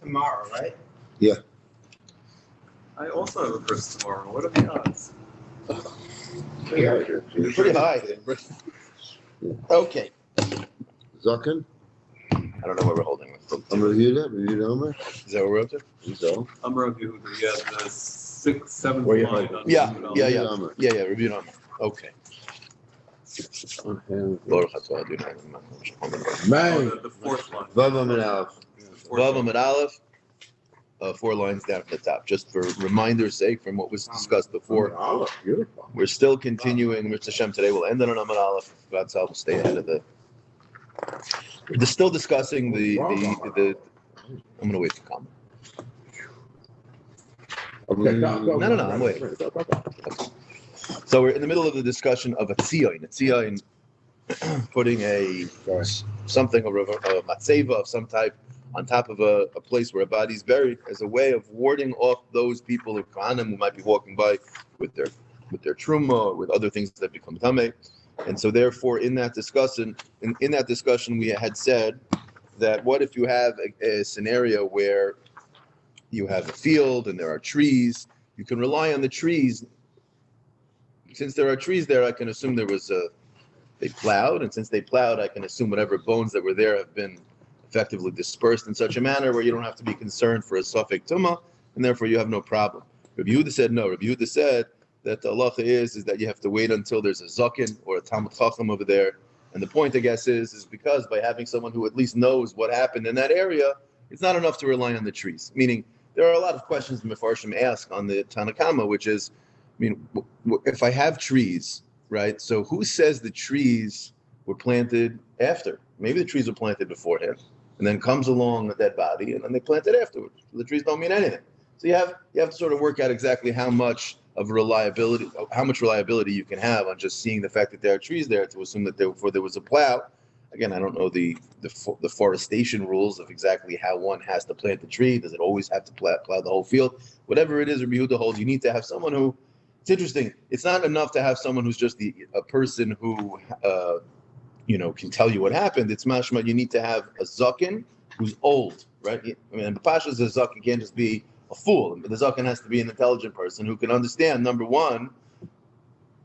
tomorrow, right? Yeah. I also have a bris tomorrow. What are the odds? Pretty high. Okay. Zaken? I don't know what we're holding. I'm review that, Omer. Is that what we're up to? So. I'm Rav Yehuda. Yeah, the 6th, 7th Where you line. holding? Yeah. Review number. Okay. Man. The 4th line. Vavam and Aleph. Vavam and Aleph. 4 lines down at the top, just for reminder's sake from what was discussed before. Aleph, beautiful. We're still continuing Mr. Shem today. We'll end it on Amud Aleph. God's help, we'll stay ahead of the. We're still discussing the. I'm going to wait for comment. No, I'm waiting. So we're in the middle of the discussion of a tzion. Putting something of a matzeva of some type on top of a place where a body's buried as a way of warding off those people of Kohanim who might be walking by with their truma or with other things that become tameh. And so therefore in that discussion we had said that what if you have a scenario where you have a field and there are trees, you can rely on the trees. Since there are trees there, I can assume they plowed, and since they plowed, I can assume whatever bones that were there have been effectively dispersed in such a manner where you don't have to be concerned for a suffix tumah, and therefore you have no problem. Rabbi Yehuda said no. Rabbi Yehuda said that the halacha is that you have to wait until there's a zaken or a Talmud Chacham over there. And the point, I guess, is because by having someone who at least knows what happened in that area, it's not enough to rely on the trees. Meaning, there are a lot of questions the Mefarshim ask on the Tanakama, which is, if I have trees, right? So who says the trees were planted after? Maybe the trees were planted beforehand, and then comes along a dead body, and then they plant it afterwards. The trees don't mean anything. So you have to sort of work out exactly how much reliability you can have on just seeing the fact that there are trees there to assume that before there was a plow. Again, I don't know the forestation rules of exactly how one has to plant the tree. Does it always have to plow the whole field? Whatever it is, Rabbi Yehuda holds, you need to have someone who. It's interesting. It's not enough to have someone who's just a person who can tell you what happened. It's mashma. You need to have a zaken who's old, right? The Pasha's a zaken can't just be a fool. The zaken has to be an intelligent person who can understand, number one,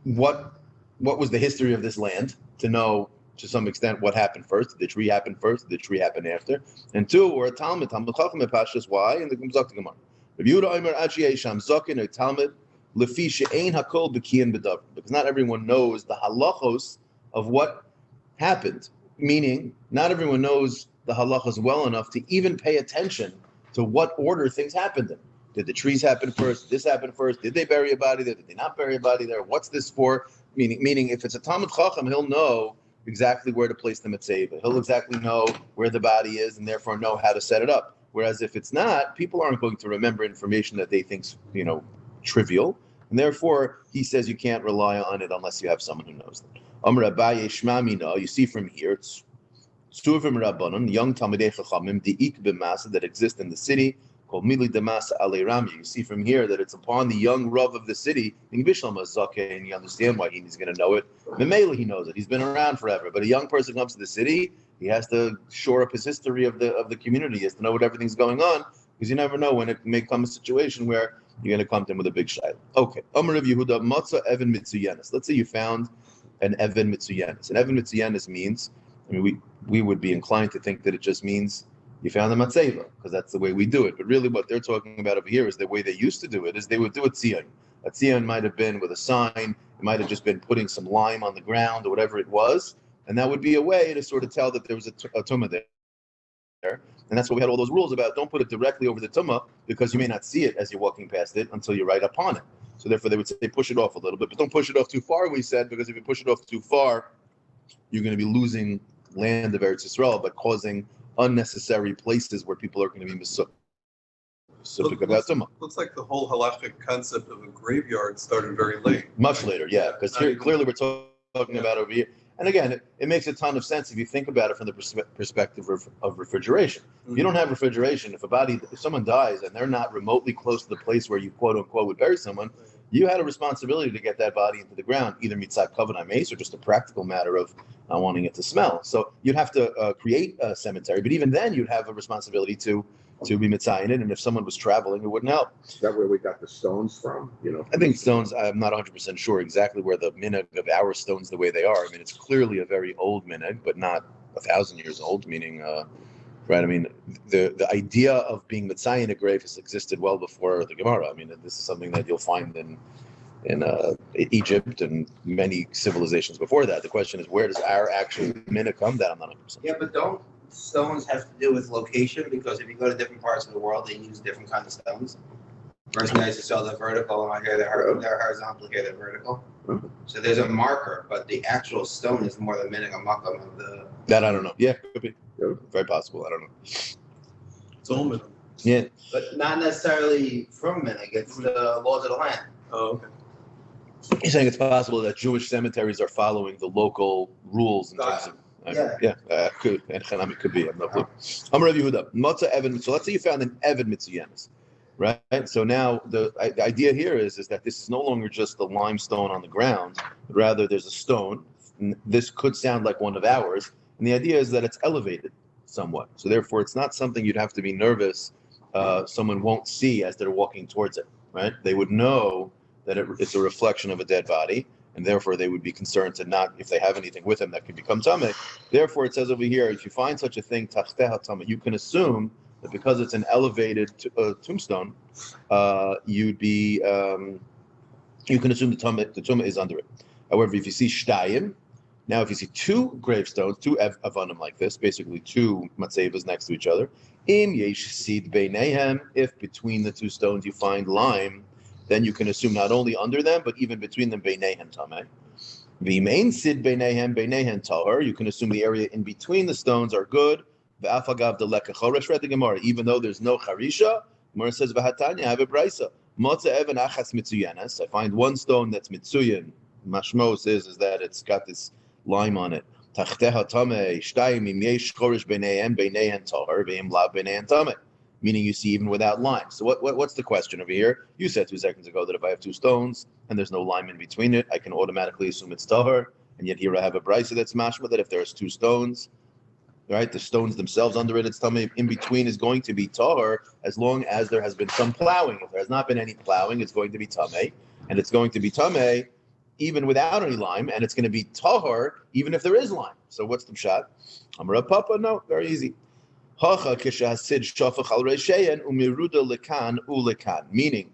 what was the history of this land, to know to some extent what happened first. Did the tree happen first? Did the tree happen after? And two, or a Talmud Chacham Pasha's why? And the Gemara. Rabbi Yehuda Omer Achi Eisham Zaken or Talmud Lefi she'ein hakol b'kiyan b'davar, because not everyone knows the halachos of what happened. Meaning, not everyone knows the halachos well enough to even pay attention to what order things happened in. Did the trees happen first? Did this happen first? Did they bury a body there? Did they not bury a body there? What's this for? Meaning, if it's a Talmud Chacham, he'll know exactly where to place the mitzvah. He'll exactly know where the body is and therefore know how to set it up. Whereas if it's not, people aren't going to remember information that they think's trivial, and therefore he says you can't rely on it unless you have someone who knows them. Amar Abaye Shma Mina, you see from here, it's Suvim Rabbanon, young Talmidei Chachamim, Di'ik b'masa that exist in the city, called Mili Demasa Ale Rami. You see from here that it's upon the young Rav of the city, and you understand why he's going to know it. Memela, he knows it. He's been around forever. But a young person comes to the city, he has to shore up his history of the community. He has to know what everything's going on, because you never know when it may come a situation where you're going to come to him with a big shayla. Okay. Amar Rav Yehuda, Matzah Evan Mitzuyanis. Let's say you found an Evan Mitzuyanis. An Evan Mitzuyanis means, we would be inclined to think that it just means you found a matzeva, because that's the way we do it. But really what they're talking about over here is the way they used to do it, is they would do a tzion. A tzion might have been with a sign, it might have just been putting some lime on the ground or whatever it was, and that would be a way to sort of tell that there was a tumah there. And that's what we had all those rules about. Don't put it directly over the tumah, because you may not see it as you're walking past it until you're right upon it. So therefore they would say push it off a little bit, but don't push it off too far, we said, because if you push it off too far, you're going to be losing land of Eretz Yisrael, but causing unnecessary places where people are going to be misuk. Looks like the whole halachic concept of a graveyard started very late. Much later, yeah, because here clearly we're talking about over here. And again, it makes a ton of sense if you think about it from the perspective of refrigeration. Mm-hmm. If you don't have refrigeration, if someone dies and they're not remotely close to the place where you quote unquote would bury someone, you had a responsibility to get that body into the ground, either mitzat kavanah mace or just a practical matter of not wanting it to smell. So you'd have to create a cemetery, but even then you'd have a responsibility to be mitzayin it, and if someone was traveling, it wouldn't help. Is that where we got the stones from? I think stones, I'm not 100% sure exactly where the minhag of our stones the way they are. I mean, it's clearly a very old minhag, but not 1,000 years old, meaning, right? I mean, the idea of being mitzayin a grave has existed well before the Gemara. I mean, this is something that you'll find in Egypt and many civilizations before that. The question is, where does our actual minhag come? That I'm not 100%. Yeah, but don't stones have to do with location? Because if you go to different parts of the world, they use different kinds of stones. First guys who sell the vertical, and I hear they're horizontal, here they're vertical. So there's a marker, but the actual stone is more the minhag makam of the. That I don't know. Yeah, could be. Very possible. I don't know. It's all minimum. Yeah. But not necessarily from minhag. It's the laws of the land. Oh, okay. You're saying it's possible that Jewish cemeteries are following the local rules in terms of. Could and Chanami could be. I have no clue. Amar Rav Yehuda, Matzah Evan. So let's say you found an Evan Mitzuyanis, right? So now the idea here is that this is no longer just the limestone on the ground, but rather there's a stone. This could sound like one of ours, and the idea is that it's elevated somewhat. So therefore, it's not something you'd have to be nervous. Someone won't see as they're walking towards it, right? They would know that it's a reflection of a dead body. And therefore, they would be concerned to not, if they have anything with them that could become tameh. Therefore, it says over here, if you find such a thing, tachteha tameh, you can assume that because it's an elevated tombstone, you can assume the tumah is under it. However, if you see shtayim, now if you see two gravestones, two avanim like this, basically two matzevas next to each other, im yesh sid beinehem, if between the two stones you find lime, then you can assume not only under them, but even between them, beinehen tameh. V'mein sid beinehen tahor. You can assume the area in between the stones are good. V'afagav deleka choresh. Read the Gemara. Even though there's no charisha, Gemara says v'hatanya have a brisa. Motza even achas mitzuyanas. I find one stone that's mitzuyan. Mashmos is that it's got this lime on it. Tachteha tameh shtayim im yesh choresh beinehen tahor ve'im lav beinehen tameh. Meaning you see even without lime. So what's the question over here? You said 2 seconds ago that if I have two stones and there's no lime in between it, I can automatically assume it's tahor. And yet here I have a brisa that's mashma that if there's two stones, right, the stones themselves under it, it's tameh. In between is going to be tahor as long as there has been some plowing. If there has not been any plowing, it's going to be tameh, and it's going to be tameh even without any lime, and it's going to be tahor even if there is lime. So what's the pshat? Amar Papa, no, very easy. Meaning,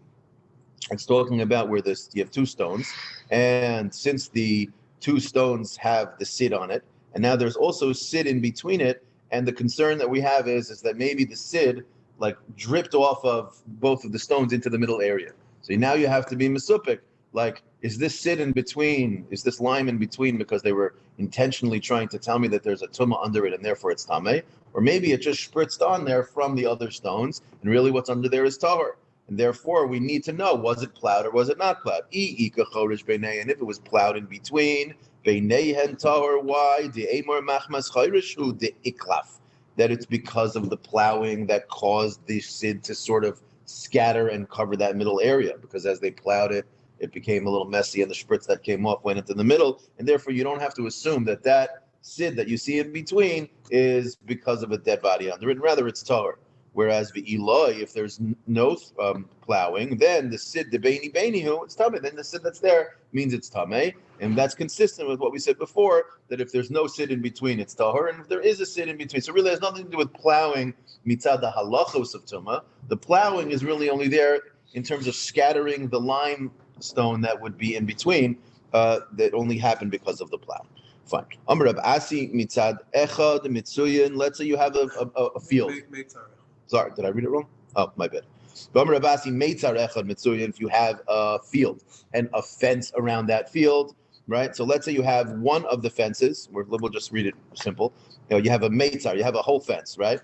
it's talking about where you have two stones, and since the two stones have the sid on it, and now there's also sid in between it, and the concern that we have is that maybe the sid like dripped off of both of the stones into the middle area. So now you have to be mesupik. Like, is this sid in between? Is this lime in between because they were intentionally trying to tell me that there's a tumah under it and therefore it's tameh? Or maybe it just spritzed on there from the other stones, and really what's under there is tahor. And therefore, we need to know, was it plowed or was it not plowed? And if it was plowed in between, tahor, why? That it's because of the plowing that caused the sid to sort of scatter and cover that middle area, because as they plowed it, it became a little messy, and the spritz that came off went into the middle, and therefore you don't have to assume that sid that you see in between is because of a dead body under it, and rather it's tahor. Whereas the Eloi, if there's no plowing, then the sid, the beini beinihu, it's tameh. Then the sid that's there means it's tameh, and that's consistent with what we said before, that if there's no sid in between, it's tahor, and if there is a sid in between, so really has nothing to do with plowing mitzad the halachos of tumah. The plowing is really only there in terms of scattering the limestone that would be in between, that only happened because of the plow. Fine. Amar Rab Asi mitzad echad mitzuyin. Let's say you have a field. Sorry, did I read it wrong? Oh, my bad. Amar Rab Asi mitzad echad mitzuyin. If you have a field and a fence around that field, right? So let's say you have one of the fences. We'll just read it simple. You have a meitzar. You have a whole fence, right?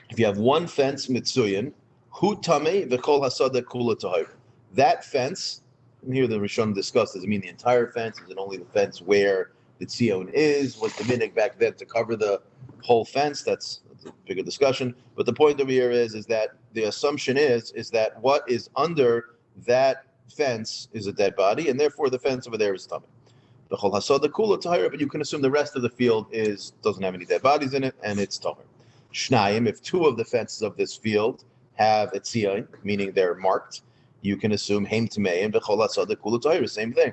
If you have one fence mitzuyin, hu tamei v'kol hasada kula tahor. That fence. And here the Rishon discussed, does it mean the entire fence? Is it only the fence where the tzion is? Was the minhag back then to cover the whole fence? That's a bigger discussion. But the point over here is that the assumption is that what is under that fence is a dead body, and therefore the fence over there is tummy. The chol hasada kula tahira, but you can assume the rest of the field doesn't have any dead bodies in it, and it's tahir. Shnayim, if two of the fences of this field have a tzion, meaning they're marked, you can assume heim tameim v'chol hasada kula tahira. Same thing.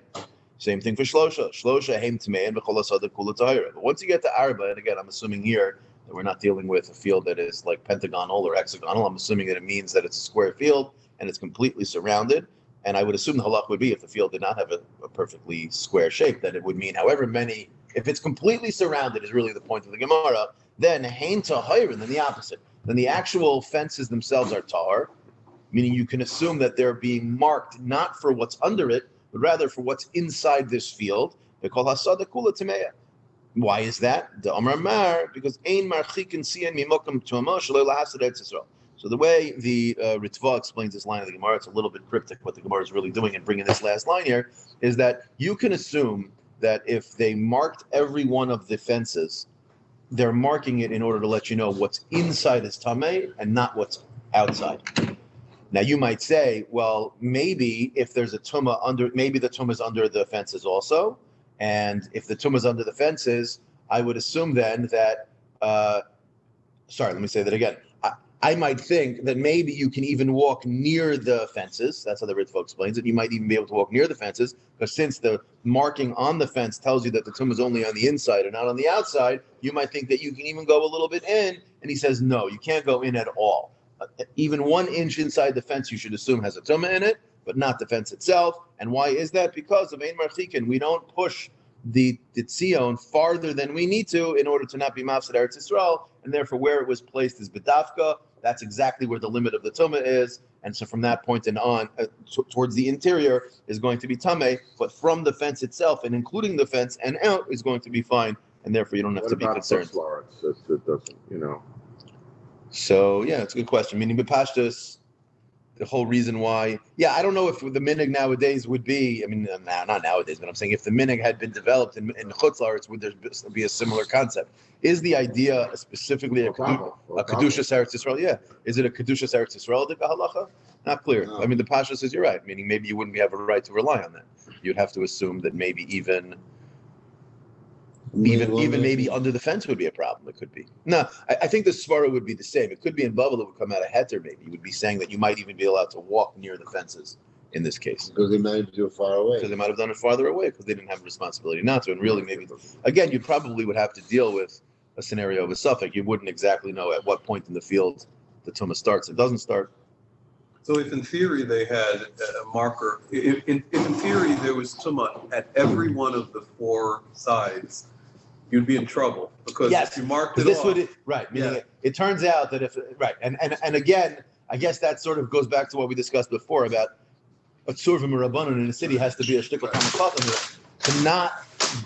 Same thing for shlosha. Shlosha heim tameim v'chol hasada kula tahira. But once you get to arba, and again, I'm assuming here that we're not dealing with a field that is like pentagonal or hexagonal. I'm assuming that it means that it's a square field and it's completely surrounded. And I would assume the halach would be if the field did not have a perfectly square shape, that it would mean however many, if it's completely surrounded is really the point of the Gemara, then hein tahir, then the opposite. Then the actual fences themselves are tahir, meaning you can assume that they're being marked not for what's under it, but rather for what's inside this field. They call hasada kula tameya. Why is that? The Amar Mar, because ein marchikin siyan mimokam tuama shalei lahasad Eretz Yisrael. So the way the Ritva explains this line of the Gemara, it's a little bit cryptic what the Gemara is really doing and bringing this last line here, is that you can assume that if they marked every one of the fences, they're marking it in order to let you know what's inside is Tameh and not what's outside. Now you might say, well, maybe if there's a Tumah under, maybe the Tumah is under the fences also, and if the Tumah is under the fences, I would assume then that, let me say that again. I might think that maybe you can even walk near the fences. That's how the Ritva explains it. You might even be able to walk near the fences, because since the marking on the fence tells you that the tumah is only on the inside and not on the outside, you might think that you can even go a little bit in. And he says, no, you can't go in at all. Even 1 inch inside the fence, you should assume has a tumah in it, but not the fence itself. And why is that? Because of ein marchikin. We don't push the tzion farther than we need to in order to not be mafsed Eretz Yisrael, and therefore where it was placed is bedafka. That's exactly where the limit of the tumah is, and so from that point and on, towards the interior is going to be tameh, but from the fence itself and including the fence and out is going to be fine, and therefore you don't have to be concerned. It doesn't, So yeah, it's a good question. Meaning b'pashtus, the whole reason why, I don't know if the minig nowadays would be, not nowadays, but I'm saying if the minig had been developed in Chutz La'aretz, would there be a similar concept? Is the idea specifically a Kedushas Eretz Yisrael? Yeah. Is it a Kedushas Eretz Yisrael the halacha? Not clear. No. The Pasha says you're right, meaning maybe you wouldn't have a right to rely on that. You'd have to assume that maybe even maybe under the fence would be a problem. It could be. No, I think the svara would be the same. It could be in Bavel that would come out of Heter. Maybe you would be saying that you might even be allowed to walk near the fences in this case. Because they might do it far away. Because they might have done it farther away because they didn't have a responsibility not to. And really, maybe again, you probably would have to deal with a scenario of a suffix. You wouldn't exactly know at what point in the field the tumah starts. It doesn't start. So if in theory they had a marker, if in theory there was tumah at every one of the 4 sides, you'd be in trouble, because if you marked it off. Meaning it turns out that and again, I guess that sort of goes back to what we discussed before about a tzurvim rabbanon in a city has to be a shtickle tamachachim to not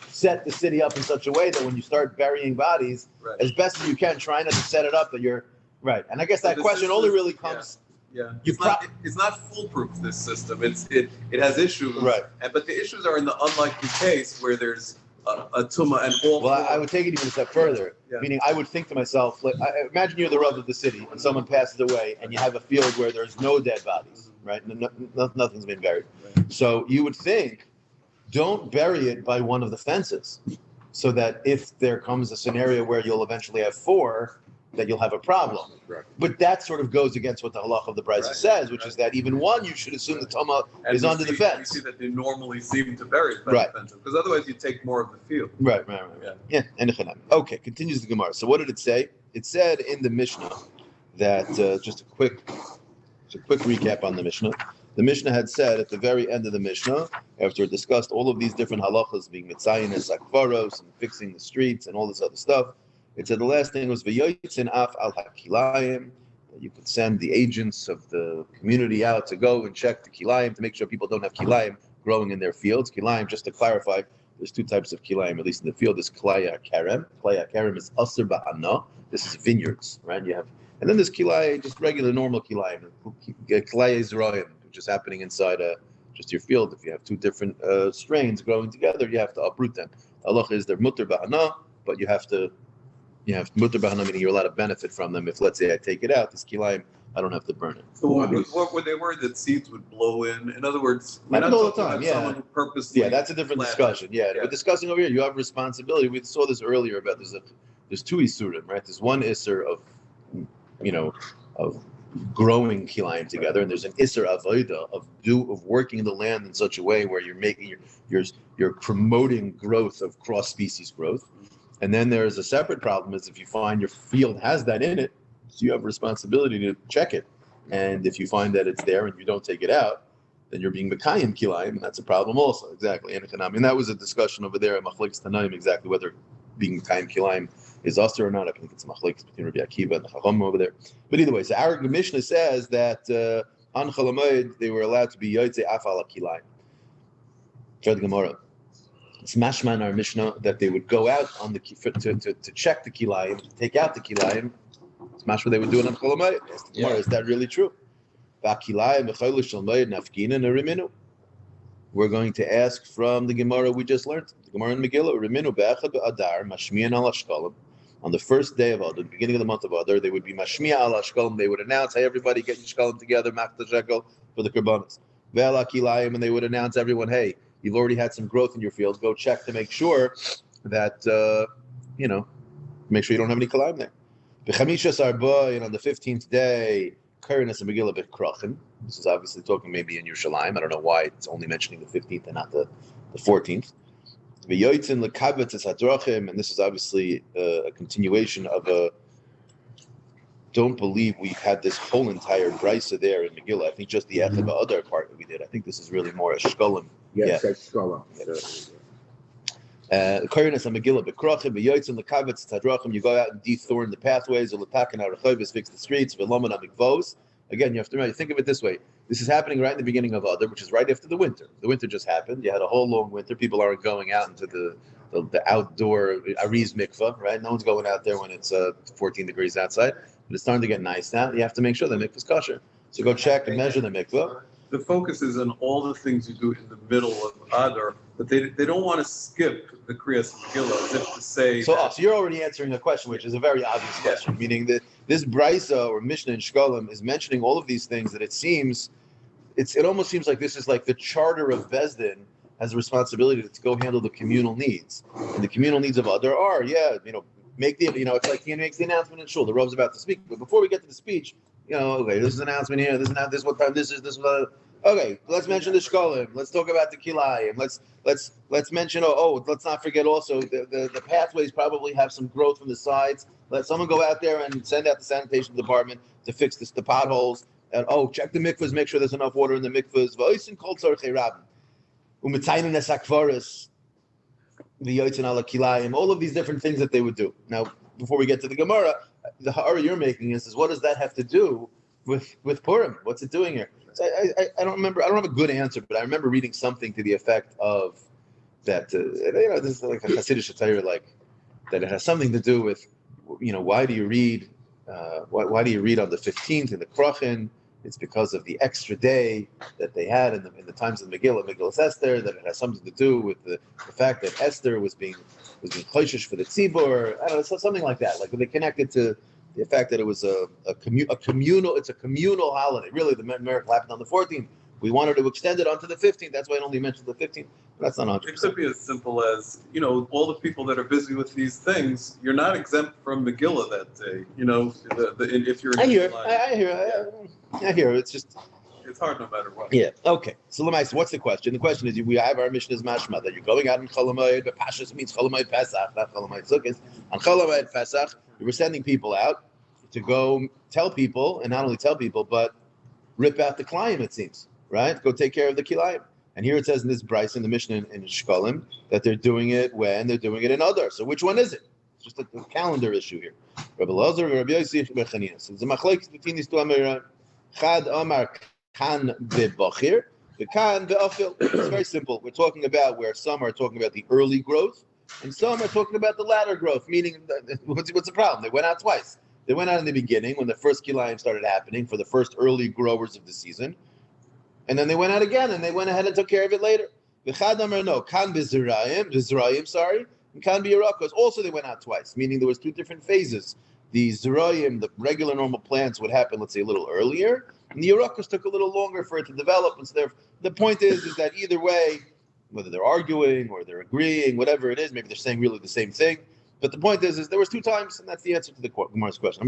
set the city up in such a way that when you start burying bodies, as best as you can, try not to set it up that you're right. And I guess that question only really comes. Yeah, it's not foolproof. This system, it has issues. Right. But the issues are in the unlikely case where there's a tumah and all. Well, I would take it even a step further. Meaning, I would think to myself, like, imagine you're the Rav of the city and someone passes away, and you have a field where there's no dead bodies, right? Nothing's been buried. Right. So you would think, don't bury it by one of the fences, so that if there comes a scenario where you'll eventually have 4, that you'll have a problem. Right. But that sort of goes against what the halach of the Brisa says, which is that even 1, you should assume the tumah is under the fence. You see that they normally seem to bury it by the fence, because otherwise you take more of the field. Right. Yeah. Okay, continues the Gemara. So what did it say? It said in the Mishnah that, just a quick recap on the Mishnah. The Mishnah had said at the very end of the Mishnah, after it discussed all of these different halachas being mitzayin and akvaros and fixing the streets and all this other stuff, it said the last thing was v'yoyitzin af al hakilayim. You could send the agents of the community out to go and check the kilayim to make sure people don't have kilayim growing in their fields. Kilayim, just to clarify, there's 2 types of kilayim, at least in the field. There's klaya karem. Klaya karem is aser ba'ana. This is vineyards, right? And then there's kilayim, just regular normal kilayim. Klaya zroyim, which is happening inside just your field. If you have 2 different strains growing together, you have to uproot them. Allah is they're mutter ba'ana, but you have to You have mutter b'hana, meaning you're allowed to benefit from them. If, let's say, I take it out, this kilayim, I don't have to burn it. So what were they worried that seeds would blow in? In other words, we're Happens not all the talking time, about yeah. someone who purposely. Yeah, that's a different planted. discussion. Yeah, Yeah. we're discussing over here. You have responsibility. We saw this earlier about there's two isurim, right? There's one isur of growing kilayim together, and there's an isur avoda of working the land in such a way where you're making you're promoting growth of cross species growth. And then there's a separate problem is if you find your field has that in it, so you have responsibility to check it. And if you find that it's there and you don't take it out, then you're being Mekayim Kilayim, and that's a problem also. Exactly. And that was a discussion over there at Machlekes Tanaim, exactly whether being Mekayim Kilayim is usher or not. I think it's Machlekes between Rabbi Akiva and the Chacham over there. But either way, so our Mishnah says that on Chol HaMoed, they were allowed to be Yotzei Afal Kilayim. Shad Gemara. It's mashma in our Mishnah that they would go out on the to check the kilayim, to take out the kilayim. It's mashma they would do it on Chol HaMoed. Yeah. Is that really true? We're going to ask from the Gemara we just learned. The Gemara in Megillah, Riminu be'echad be'adar, mashmiyan al ashkalim. On the first day of Adar, the beginning of the month of Adar, they would be mashmiya al ashkalim. They would announce, hey, everybody get your shkalim together, machta shekel for the karbanos. Ve'al kilayim, and they would announce everyone, hey, you've already had some growth in your field. Go check to make sure that, make sure you don't have any kilayim there. B'chamisha sarba, and on the 15th day, Karenas and Megillah b'krachin. This is obviously talking maybe in Yerushalayim. I don't know why it's only mentioning the 15th and not the 14th. V'yotzin l'kavetz es hadrachim, and this is obviously a continuation of a. Don't believe we had this whole entire brisa there in Megillah. I think just the echad other part that we did. I think this is really more a shkolim. Yes, that's Shkolim. Karenas and Megillah b'krachim, v'yotzin l'kavetz tadrachim. You go out and dethorn the pathways, or l'taken ha'rechovis, fix the streets, v'loman ha'mikvos. Again, you have to remember. Think of it this way: this is happening right in the beginning of Adar, which is right after the winter. The winter just happened. You had a whole long winter. People aren't going out into the outdoor Ariz mikvah, right? No one's going out there when it's 14 degrees outside. But it's starting to get nice now. You have to make sure the mikvah is kosher. So go check and measure the mikvah. The focus is on all the things you do in the middle of Adar, but they don't want to skip the Kriyas Megillah as if to say. So you're already answering a question, which is a very obvious question, meaning that this brisa or Mishnah in Shkolim is mentioning all of these things that it almost seems like this is like the charter of Bezdin has a responsibility to go handle the communal needs. And the communal needs of Adar are, make the, it's like he makes the announcement in Shul, the Rav's about to speak. But before we get to the speech, okay, this is an announcement here, this is not this, what time this is, this was, okay, let's mention the Shkolim, let's talk about the Kilayim, let's mention, let's not forget also, the pathways probably have some growth from the sides. Let someone go out there and send out the sanitation department to fix the potholes, and check the mikvahs, make sure there's enough water in the mikvahs. V'oisin kol tzorchei rabim. U'mitzayin es hakvaros. V'yotzin ala kilayim. All of these different things that they would do. Now, before we get to the Gemara, the ha'ara you're making is what does that have to do with Purim? What's it doing here? So I don't remember. I don't have a good answer, but I remember reading something to the effect of that. This is like a Hasidic Torah, like that it has something to do with, why do you read? Why do you read on the 15th in the Krachin? It's because of the extra day that they had in the times of Megillah Esther, that it has something to do with the fact that Esther was being choishish for the tzibur. I don't know, something like that. Like they connected to the fact that it was a communal holiday. Really, the miracle happened on the 14th. We wanted to extend it onto the 15th. That's why it only mentioned the 15th. That's not 100%. It could be as simple as, all the people that are busy with these things, you're not exempt from Megillah that day. If you're. I hear. It's just. It's hard no matter what. Yeah. Okay. So Lemais, what's the question? The question is, we have our Mishnah's mashma that you're going out in Chol HaMoed, but Pashas means Chol HaMoed Pesach, not Chol HaMoed Sukkot. On Chol HaMoed Pesach, you were sending people out to go tell people, and not only tell people, but rip out the kilayim, it seems, right? Go take care of the kilayim. And here it says in this Bryce, in the Mishnah in Shkolim, that they're doing it when they're doing it in Adar. So which one is it? It's just a calendar issue here. Rabbi Lazar, Rabbi Yosef, Rabbi Chanina. So there's a machlokes between these two Amirim. Chad Amar Kan be'bachir, the Kan be'afil. It's very simple. We're talking about where some are talking about the early growth, and some are talking about the latter growth. Meaning, what's the problem? They went out twice. They went out in the beginning when the first kilayim started happening for the first early growers of the season. And then they went out again, and they went ahead and took care of it later. The Chad Amar no, Kan be'zirayim, and Kan B'Yerakos. Also, they went out twice, meaning there was 2 different phases. The Zerayim, the regular normal plants, would happen, let's say, a little earlier, and the Yerakos took a little longer for it to develop. And so the point is that either way, whether they're arguing or they're agreeing, whatever it is, maybe they're saying really the same thing. But the point is there was 2 times, and that's the answer to the Gemara's question.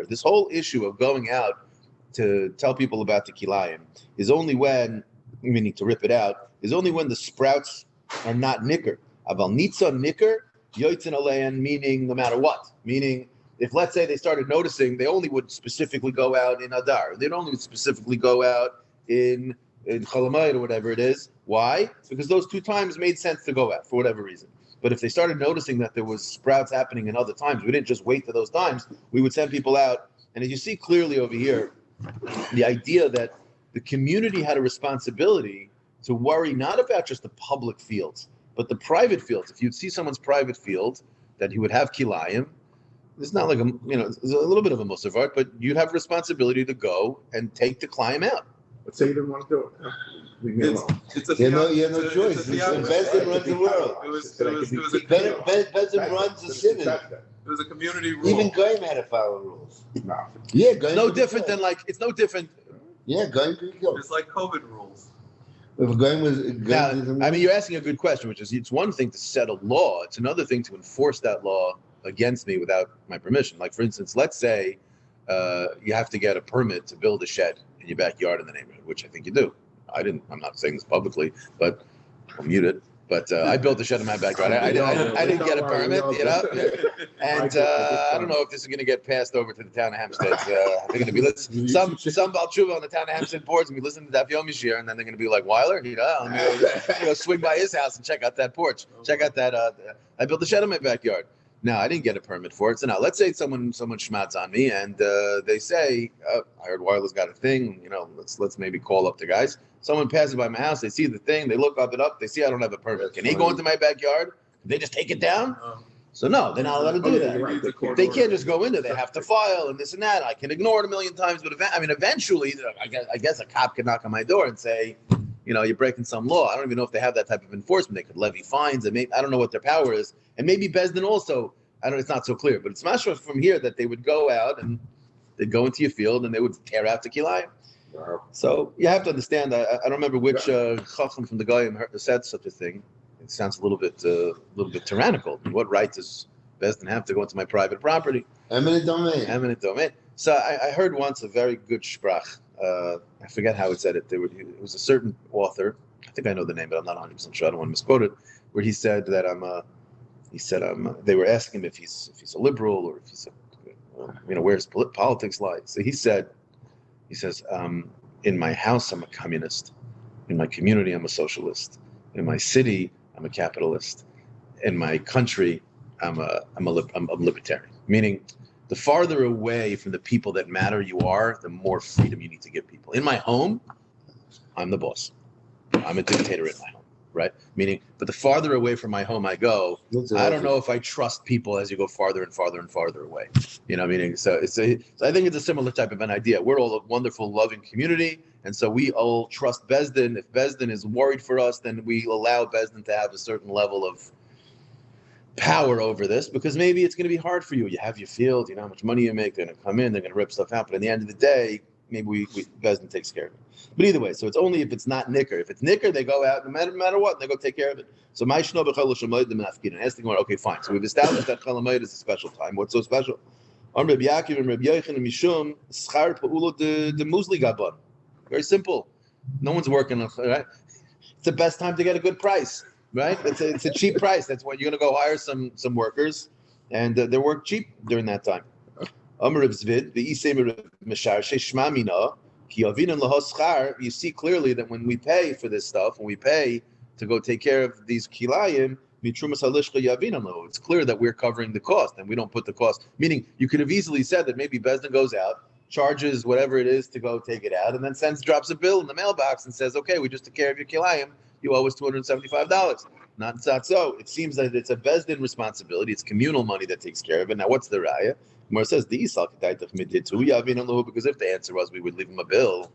This whole issue of going out to tell people about the kilayim is only when, meaning to rip it out, is only when the sprouts are not nicker. Aval nitzon nicker, yoitzin alein, meaning no matter what. Meaning, if let's say they started noticing, they only would specifically go out in Adar. They'd only specifically go out in Cholamayit or whatever it is. Why? Because those 2 times made sense to go out for whatever reason. But if they started noticing that there was sprouts happening in other times, we didn't just wait for those times. We would send people out. And as you see clearly over here, the idea that the community had a responsibility to worry not about just the public fields, but the private fields. If you'd see someone's private field, that he would have kilayim, it's not like it's a little bit of a musavart, but you'd have responsibility to go and take the kilayim out. Let's say you didn't want to do it. Leave me alone. You have no choice. Bezdin runs the world. Bezdin runs the city. It was a community rule. Even Goyim had to follow rules. No. Yeah, Goyim. No different than it's no different. Yeah, Goyim could go. It's like COVID rules. If Goyim was. Now, I mean, you're asking a good question, which is it's one thing to set a law. It's another thing to enforce that law against me without my permission. Like, for instance, let's say you have to get a permit to build a shed in your backyard in the neighborhood, which I think you do. I'm not saying this publicly, but I'll mute it. But I built a shed in my backyard. I didn't get a permit, And I don't know if this is going to get passed over to the town of Hempstead. They're going to be listening. Some Baal Tshuva on the town of Hempstead boards and be listening to Daf Yomi Shiur, and then they're going to be like, Weiler, let me go swing by his house and check out that porch. Check out that. I built a shed in my backyard. No, I didn't get a permit for it. So now, let's say someone schmatz on me, and they say, "I heard Weiler's got a thing. Let's maybe call up the guys." Someone passes by my house, they see the thing, they look up, they see I don't have a permit. Can they go into my backyard? Can they just take it down? So no, they're not allowed to do that. They can't just go in there. They have to file and this and that. I can ignore it a million times, but eventually, I guess a cop could knock on my door and say, you're breaking some law. I don't even know if they have that type of enforcement. They could levy fines, and I don't know what their power is. And maybe Bezdin also. It's not so clear, but it's mashma from here that they would go out and they'd go into your field and they would tear out the kilayim. Wow. So you have to understand. I don't remember which chacham from the Goyim said such a thing. It sounds a little bit tyrannical. What right does Bezdin have to go into my private property? Eminent domain. So I heard once a very good sprach. I forget how it said it. It was a certain author. I think I know the name, but I'm not 100% sure. I don't want to misquote it. Where he said that they were asking him if he's a liberal or if he's where's politics lie. So he says, in my house I'm a communist, in my community I'm a socialist, in my city I'm a capitalist, in my country I'm a libertarian. Meaning, the farther away from the people that matter you are, the more freedom you need to give people. In my home, I'm the boss. I'm a dictator in my home. Right? Meaning, but the farther away from my home I go, I don't know if I trust people as you go farther and farther and farther away. Meaning, so I think it's a similar type of an idea. We're all a wonderful, loving community, and so we all trust Bezdin. If Bezdin is worried for us, then we allow Bezdin to have a certain level of power over this, because maybe it's going to be hard for you. You have your field, how much money you make, they're going to come in, they're going to rip stuff out, but at the end of the day, maybe Bezdin takes care of it. But either way, so it's only if it's not nicker. If it's nicker, they go out no matter what, they go take care of it. So my shno b'chol shamoyd the menafkin. Ask the Gemara, okay, fine. So we've established that chalamayit is a special time. What's so special? Rabbi Yaakov and Rabbi Yochanan mishum schar pa'ulo de muzli gaban. Very simple. No one's working on it, right? It's the best time to get a good price, right? It's a cheap price. That's why you're going to go hire some workers, and they work cheap during that time. You see clearly that when we pay for this stuff, when we pay to go take care of these kilayim, it's clear that we're covering the cost, and we don't put the cost. Meaning, you could have easily said that maybe Bezdin goes out, charges whatever it is to go take it out, and then drops a bill in the mailbox and says, okay, we just took care of your kilayim, you owe us $275. Not so. It seems that it's a Bezdin responsibility. It's communal money that takes care of it. Now, what's the raya? Gemara says, because if the answer was we would leave him a bill,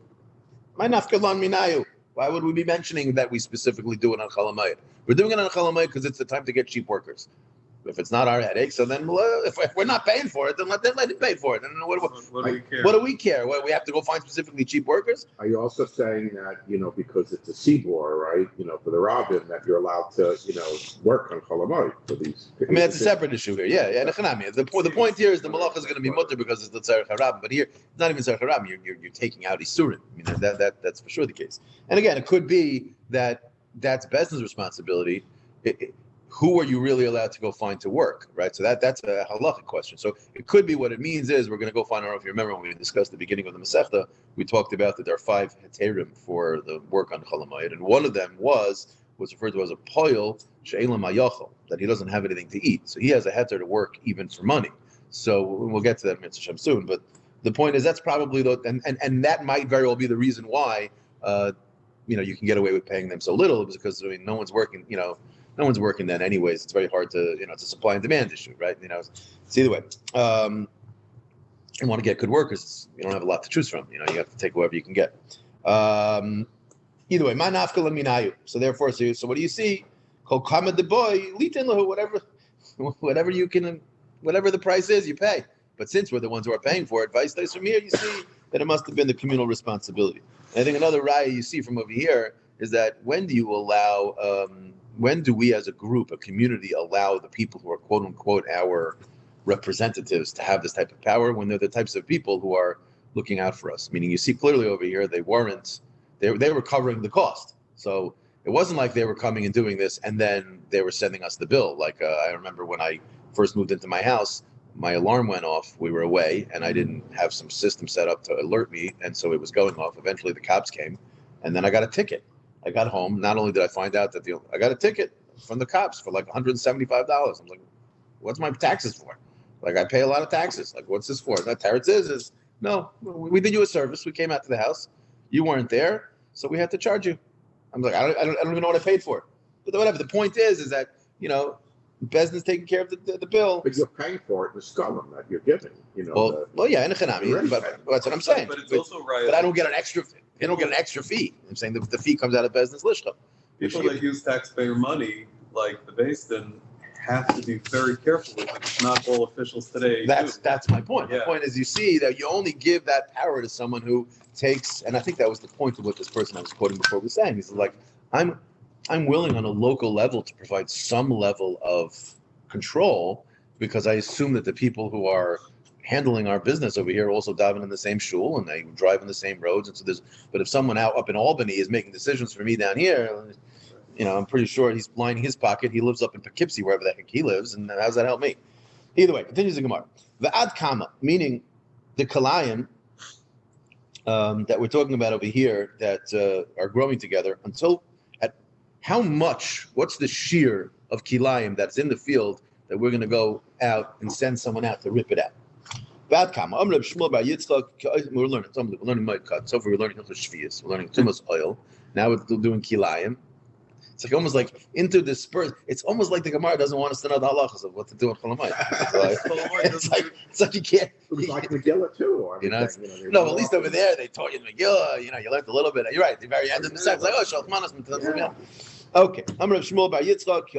what's Why would we be mentioning that we specifically do it on Chalamayit? We're doing it on Chalamayit because it's the time to get cheap workers. If it's not our headache, so then if we're not paying for it, then let it pay for it. And what do we care? What do we care? What, we have to go find specifically cheap workers? Are you also saying that, because it's a Sibor, right, for the Rabbin, that you're allowed to, work on Cholamoy for these? I mean, that's a separate issue here. Yeah. The point here is the malach is going to be mutter because it's the tzarech harabim. But here, it's not even tzarech harabim. You're taking out isurim. I mean, that's for sure the case. And again, it could be that that's Bezdin's responsibility. Who are you really allowed to go find to work, right? So that's a halachic question. So it could be what it means is we're going to go find. I don't know if you remember when we discussed the beginning of the Masechta, we talked about that there are 5 heterim for the work on Cholamayit, and one of them was referred to as a poil she'elam hayachol, that he doesn't have anything to eat, so he has a heter to work even for money. So we'll get to that Mitzvah Shem soon, but the point is that's probably and that might very well be the reason why you can get away with paying them so little, because no one's working. No one's working then anyways. It's very hard to, it's a supply and demand issue, right? It's either way. You want to get good workers, you don't have a lot to choose from. You have to take whoever you can get. Either way, ma nafkal minayu. So therefore, so what do you see? Kol kama de boy, litin lahu, whatever you can, whatever the price is, you pay. But since we're the ones who are paying for it, vice versa from here, you see that it must have been the communal responsibility. And I think another raya you see from over here is that when do we as a group, a community, allow the people who are quote unquote our representatives to have this type of power, when they're the types of people who are looking out for us? Meaning you see clearly over here, they were covering the cost. So it wasn't like they were coming and doing this and then they were sending us the bill. Like I remember when I first moved into my house, my alarm went off, we were away, and I didn't have some system set up to alert me, and so it was going off. Eventually the cops came, and then I got a ticket. I got home. Not only did I find out that I got a ticket from the cops for like $175. I'm like, what's my taxes for? Like, I pay a lot of taxes. Like, what's this for? That Teretz is no, we did you a service. We came out to the house. You weren't there, so we had to charge you. I'm like, I don't even know what I paid for. But whatever. The point is that Bezdin's taking care of the bill. But you're paying for it in the scullum that you're giving. Well, yeah, in a chanami, but that's what I'm saying. But it's also right. But I don't get an extra. They don't get an extra fee. I'm saying the fee comes out of Bezdin's lishcha. People that use taxpayer money, like the Bezdin, have to be very careful with it. It's not all officials today. That's my point. Yeah. The point is, you see that you only give that power to someone who takes, and I think that was the point of what this person I was quoting before was saying. He's like, I'm willing on a local level to provide some level of control because I assume that the people who are handling our business over here also daven in the same shul and they drive in the same roads. And so but if someone up in Albany is making decisions for me down here, I'm pretty sure he's lining his pocket. He lives up in Poughkeepsie, wherever the heck he lives. And how does that help me? Either way, continues the Gemara. The ad kama, meaning the kalayim that we're talking about over here that are growing together until at how much, what's the shiur of kilayim that's in the field that we're going to go out and send someone out to rip it out. Bad kama. We're learning Moed Kattan. So far we're learning Hilchos Shvius. We're learning Tumas oil. Now we're doing kilayim. It's like almost like interdispersed. It's almost like the Gemara doesn't want us to know the halachas of what to do in Cholamayit. It's like you can't. It was like Megillah too. No, at least over there they taught you the Megillah. You learned a little bit. You're right. At the very end of the sentence, like Shalchmanas. Okay, I'm Rav Shmuel Bar Yitzchak.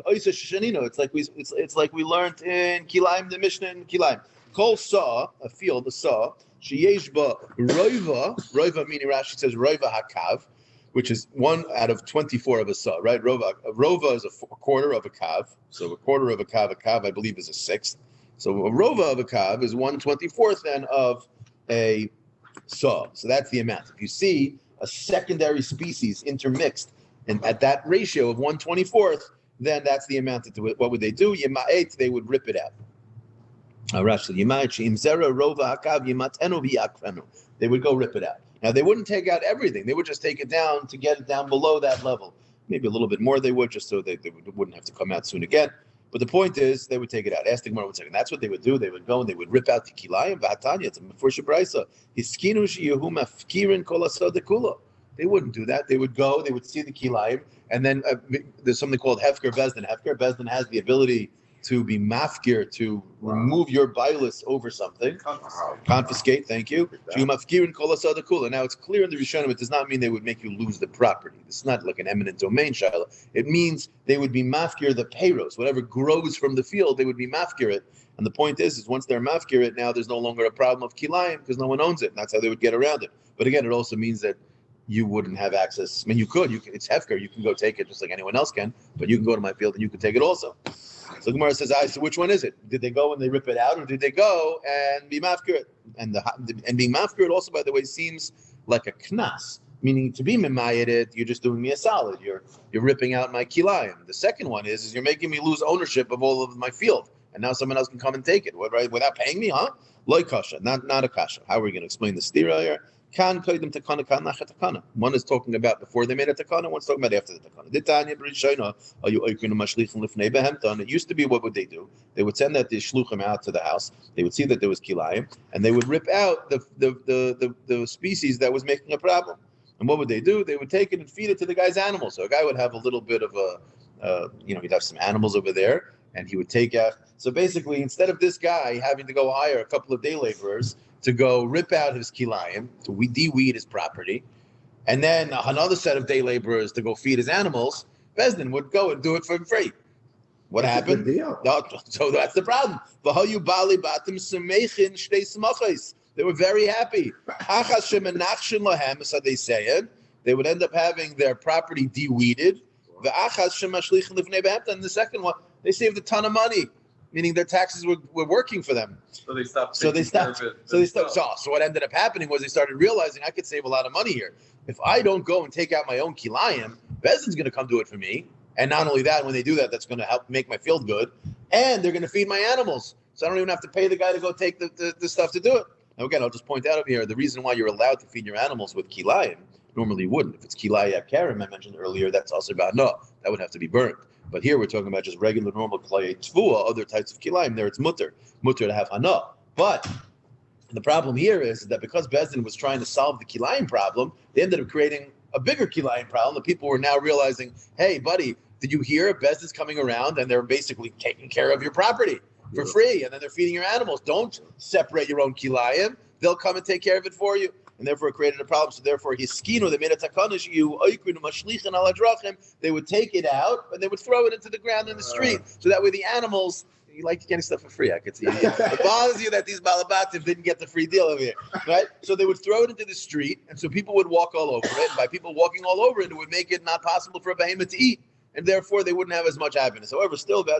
It's like we learned in Kilayim, the Mishnah in Kilayim. Kol saw, a field, a saw, sheyesh ba roiva meaning Rashi says roiva hakav, which is 1 out of 24 of a saw, right? Rova is a quarter of a kav, so a quarter of a kav I believe is a sixth. So a rova of a kav is 1/24th then of a saw. So that's the amount. If you see a secondary species intermixed and at that ratio of 1/24th, then that's the amount that what would they do? Yema'et, they would rip it out. They would go rip it out. Now they wouldn't take out everything. They would just take it down to get it down below that level. Maybe a little bit more they would, just so they wouldn't have to come out soon again. But the point is, they would take it out. Ask the Gemara 1 second. That's what they would do. They would go and they would rip out the kilayim. V'hatanya, it's a mefurish brayso. Hiskinu sheyehu mafkirin kol asada kula. They wouldn't do that. They would go. They would see the kilayim, and then there's something called hefker bezdin. Hefker bezdin has the ability to be mafkir, to remove your bilus over something. Confiscate, thank you. Now it's clear in the Rishonim, it does not mean they would make you lose the property. It's not like an eminent domain, Shaila. It means they would be mafkir the payros. Whatever grows from the field, they would be mafkir it. And the point is once they're mafkir it, now there's no longer a problem of kilayim because no one owns it. And that's how they would get around it. But again, it also means that you wouldn't have access. I mean, you could. It's hefker. You can go take it just like anyone else can. But you can go to my field and you can take it also. So Gemara says, so which one is it? Did they go and they rip it out, or did they go and be mafkir? And being mafkir also, by the way, seems like a knas, meaning to be mimayed, you're just doing me a solid. You're ripping out my kilayim. The second one is you're making me lose ownership of all of my field, and now someone else can come and take it, right? Without paying me, huh? Loy kasha, not a kasha. How are we going to explain the stira here? Kan koidim takana, kan nachat takana. One is talking about before they made a takana, one's talking about after the takana. It used to be, what would they do? They would send that the shluchim out to the house. They would see that there was kilayim, and they would rip out the species that was making a problem. And what would they do? They would take it and feed it to the guy's animals. So a guy would have a little bit of he'd have some animals over there, and he would take out. So basically, instead of this guy having to go hire a couple of day laborers to go rip out his kilayim, to de-weed his property, and then another set of day laborers to go feed his animals, Bezdin would go and do it for free. What happened? So that's the problem. They were very happy. So they say it. They would end up having their property de-weeded. And the second one, they saved a ton of money, meaning their taxes were working for them. So they stopped. So what ended up happening was they started realizing I could save a lot of money here. If I don't go and take out my own kilayim, Bezdin's going to come do it for me. And not only that, when they do that, that's going to help make my field good. And they're going to feed my animals. So I don't even have to pay the guy to go take the stuff to do it. Now, again, I'll just point out over here, the reason why you're allowed to feed your animals with kilayim, normally you wouldn't. If it's kilayim karim, I mentioned earlier, that's also about no. That would have to be burned. But here we're talking about just regular, normal klei tvua, other types of kilayim. There it's mutter to have hana. But the problem here is that because Bezdin was trying to solve the kilayim problem, they ended up creating a bigger kilayim problem. The people were now realizing, hey, buddy, did you hear Bezdin's coming around and they're basically taking care of your property for free, and then they're feeding your animals. Don't separate your own kilayim. They'll come and take care of it for you. And therefore it created a problem. So therefore hiskino, they made a takanish, they would take it out and they would throw it into the ground in the street. So that way the animals, you like getting stuff for free, I could see. It bothers you that these balabatim didn't get the free deal over here, right? So they would throw it into the street, and so people would walk all over it. And by people walking all over it, it would make it not possible for a behemoth to eat. And therefore they wouldn't have as much happiness. However, still, they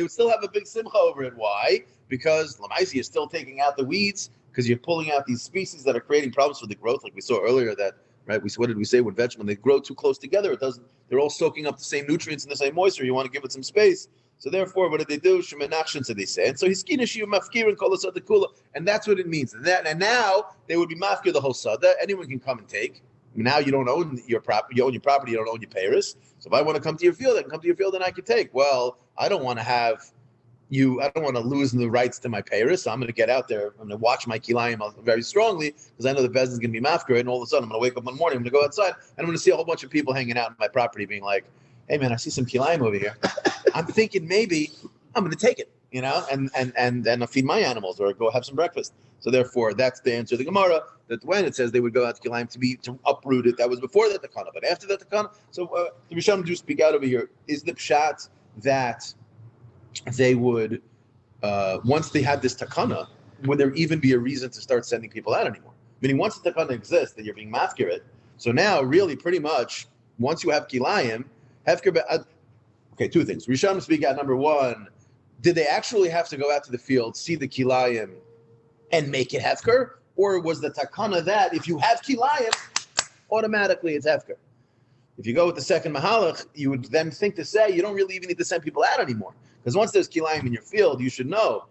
would still have a big simcha over it. Why? Because Lamaisi is still taking out the weeds, because you're pulling out these species that are creating problems for the growth, like we saw earlier. That right? What did we say? When they grow too close together, it doesn't. They're all soaking up the same nutrients and the same moisture. You want to give it some space. So therefore, what did they do? Shemenachshin, so they say. And so hiskina shiu mafkir and kol asada kula, and that's what it means. And now they would be mafkir the whole sada. Anyone can come and take. Now you don't own your property. You own your property. You don't own your payers. So if I want to come to your field, I can come to your field and I can take. Well, I don't want to have you. I don't want to lose the rights to my payers. So I'm going to get out there. I'm going to watch my kilayim very strongly because I know the bezdin is going to be mafkir. And all of a sudden, I'm going to wake up one morning. I'm going to go outside and I'm going to see a whole bunch of people hanging out on my property, being like, "Hey, man, I see some kilayim over here. I'm thinking maybe I'm going to take it, and I'll feed my animals or go have some breakfast." So therefore, that's the answer to the Gemara, that when it says they would go out to kilayim to uproot it, that was before that takana, but after that takana. So the Rishonim do speak out over here. Is the pshat that they would, once they had this takana, would there even be a reason to start sending people out anymore? Meaning once the takana exists, that you're being mafkir it. So now, really, pretty much, once you have kilayim, okay, two things. Rishonim speak out. Number one, did they actually have to go out to the field, see the kilayim, and make it hefker? Or was the takana that if you have kilayim, automatically it's hefker? If you go with the second mahalach, you would then think to say you don't really even need to send people out anymore. Because once there's kilayim in your field, you should know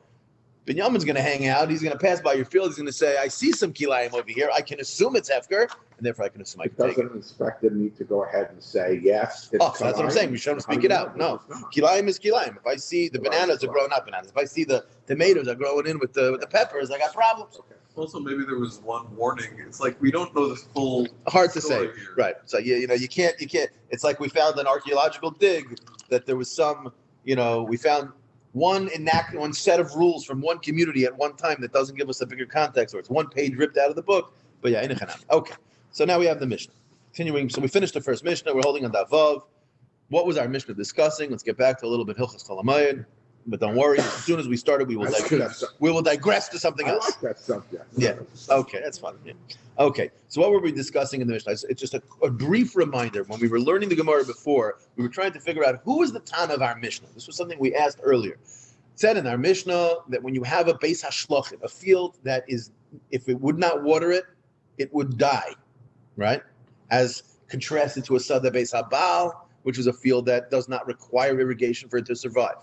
Binyamin's going to hang out. He's going to pass by your field. He's going to say, I see some kilayim over here. I can assume it's hefker, and therefore I can assume I can take it. Doesn't an inspector need to go ahead and say, yes, it's so that's what I'm saying. We shouldn't speak it out. No. Kilayim is kilayim. If I see the bananas are growing up bananas, if I see the tomatoes are growing in with the peppers, I got problems. Okay. Also, maybe there was one warning. It's like we don't know the full. Hard to say, here. right? So you can't. It's like we found an archaeological dig that there was some we found one set of rules from one community at one time that doesn't give us a bigger context, or it's one page ripped out of the book. But yeah, okay. So now we have the Mishnah. Continuing, so we finished the first Mishnah. We're holding on Daf Vav. What was our Mishnah discussing? Let's get back to a little bit Hilchos Cholamayid. But don't worry, as soon as we started, we will digress to something else. I like that subject. Yeah. Okay, that's fun. Yeah. Okay. So what were we discussing in the Mishnah? It's just a brief reminder. When we were learning the Gemara before, we were trying to figure out who was the Tana of our Mishnah. This was something we asked earlier. It said in our Mishnah that when you have a Beis HaShlochet, a field that is, if it would not water it, it would die, right? As contrasted to a Sada Beis HaBaal, which is a field that does not require irrigation for it to survive.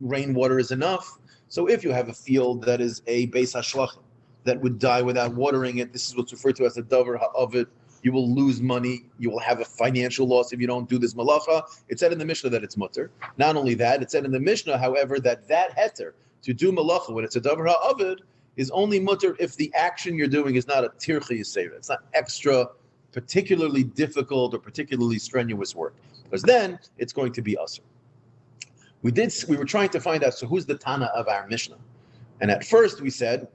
Rainwater is enough. So if you have a field that is a Beis HaShlochet that would die without watering it, this is what's referred to as a davar ha'avid. You will lose money. You will have a financial loss if you don't do this malacha. It said in the Mishnah that it's mutter. Not only that, it said in the Mishnah, however, that heter to do malacha when it's a davar ha'avid is only mutter if the action you're doing is not a tircha yisera. It's not extra, particularly difficult or particularly strenuous work, because then it's going to be usher. We were trying to find out, so who's the Tana of our Mishnah? And at first we said,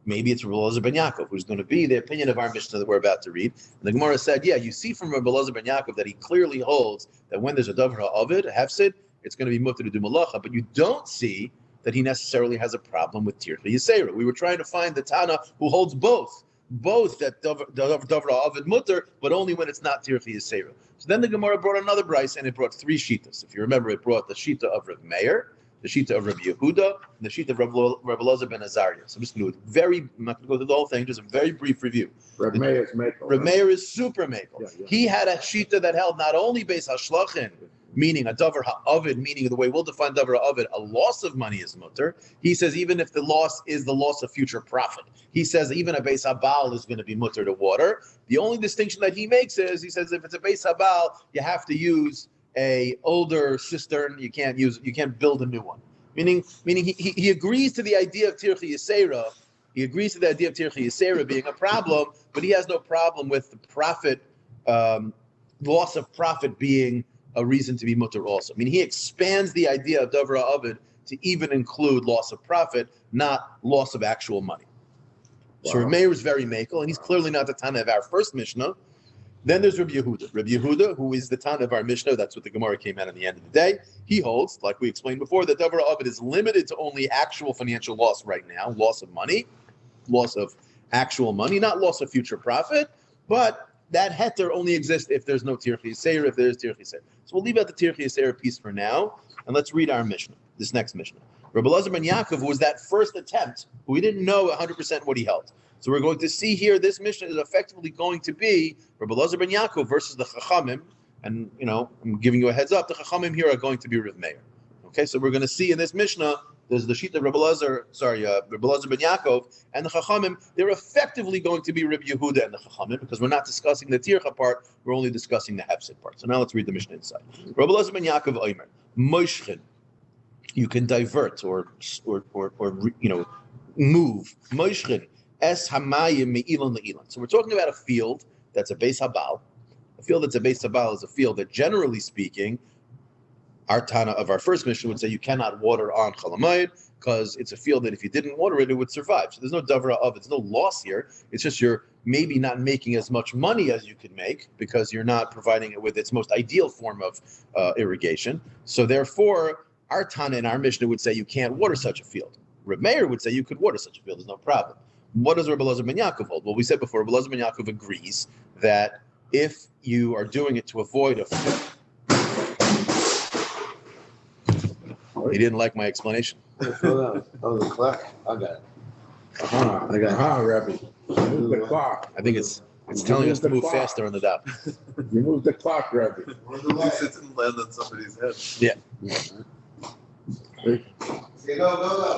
maybe it's Rabbi Elazar ben Yaakov, who's going to be the opinion of our Mishnah that we're about to read. And the Gemara said, yeah, you see from Rabbi Elazar ben Yaakov that he clearly holds that when there's a davar ha'avid, a hefsid, it's going to be mutter to do malacha, but you don't see that he necessarily has a problem with tircha yisera. We were trying to find the Tana who holds both that davar ha'avid mutter, but only when it's not tircha yisera. So then the Gemara brought another brayso, and it brought three shitas. If you remember, it brought the shita of Rav Meir, the shita of Rabbi Yehuda, and the shita of Rabbi Elazar ben Azariah. So I'm just going to do I'm not going to go through the whole thing, just a very brief review. Rav Meir is makel. Rav Meir is super makel. Yeah. He had a shita that held not only Beis HaShlochet, meaning a davar ha'avid, meaning the way we'll define davar ha'avid, a loss of money is mutter. He says even if the loss is the loss of future profit, he says even a Beis HaBaal is going to be mutter to water. The only distinction that he makes is, he says if it's a Beis HaBaal, you have to use a older cistern. You can't build a new one. Meaning he agrees to the idea of tircha yisera. He agrees to the idea of tircha yisera being a problem, but he has no problem with the profit, loss of profit being a reason to be mutter also. He expands the idea of davar ha'avid to even include loss of profit, not loss of actual money. Wow. So Rav Meir is very makel, and he's clearly not the Tana of our first Mishnah. Then there's Rabbi Yehuda. Rabbi Yehuda, who is the Tana of our Mishnah, that's what the Gemara came out at the end of the day. He holds, like we explained before, that davar ha'avid is limited to only actual financial loss right now, loss of money, loss of actual money, not loss of future profit, but that heter only exists if there's no tircha yisera, if there's tircha yisera. So we'll leave out the tircha yisera piece for now, and let's read our Mishnah, this next Mishnah. Rabbi Elazar ben Yaakov was that first attempt. We didn't know 100% what he held. So we're going to see here, this Mishnah is effectively going to be Rabbi Elazar ben Yaakov versus the Chachamim, and I'm giving you a heads up, the Chachamim here are going to be Rav Meir. Okay, so we're going to see in this Mishnah, there's the sheet of Rabbi Elazar ben Yaakov, and the Chachamim, they're effectively going to be Rabbi Yehuda and the Chachamim, because we're not discussing the Tircha part, we're only discussing the Hefsid part. So now let's read the Mishnah inside. Rabbi Elazar ben Yaakov Omer, Moshchin, you can divert or move. Moshchin, es hamayim me'ilan le'ilan. So we're talking about a field that's a Beis HaBaal. A field that's a Beis HaBaal is a field that, generally speaking, our Tana of our first Mishnah would say you cannot water on Cholamayid because it's a field that if you didn't water it, it would survive. So there's no davar of, it's no loss here. It's just you're maybe not making as much money as you could make because you're not providing it with its most ideal form of irrigation. So therefore, our Tana in our Mishnah would say you can't water such a field. Reb Meir would say you could water such a field. There's no problem. What does Rabbi Elazar ben Yaakov hold? Well, we said before, Rabbi Elazar ben Yaakov agrees that if you are doing it to avoid a He didn't like my explanation. Oh, the clock. I got it. I got it. Rabbi. Move the clock. I think it's telling us to move faster on the dot. You move the clock, Rabbi. Or at least it didn't land on somebody's head. Yeah.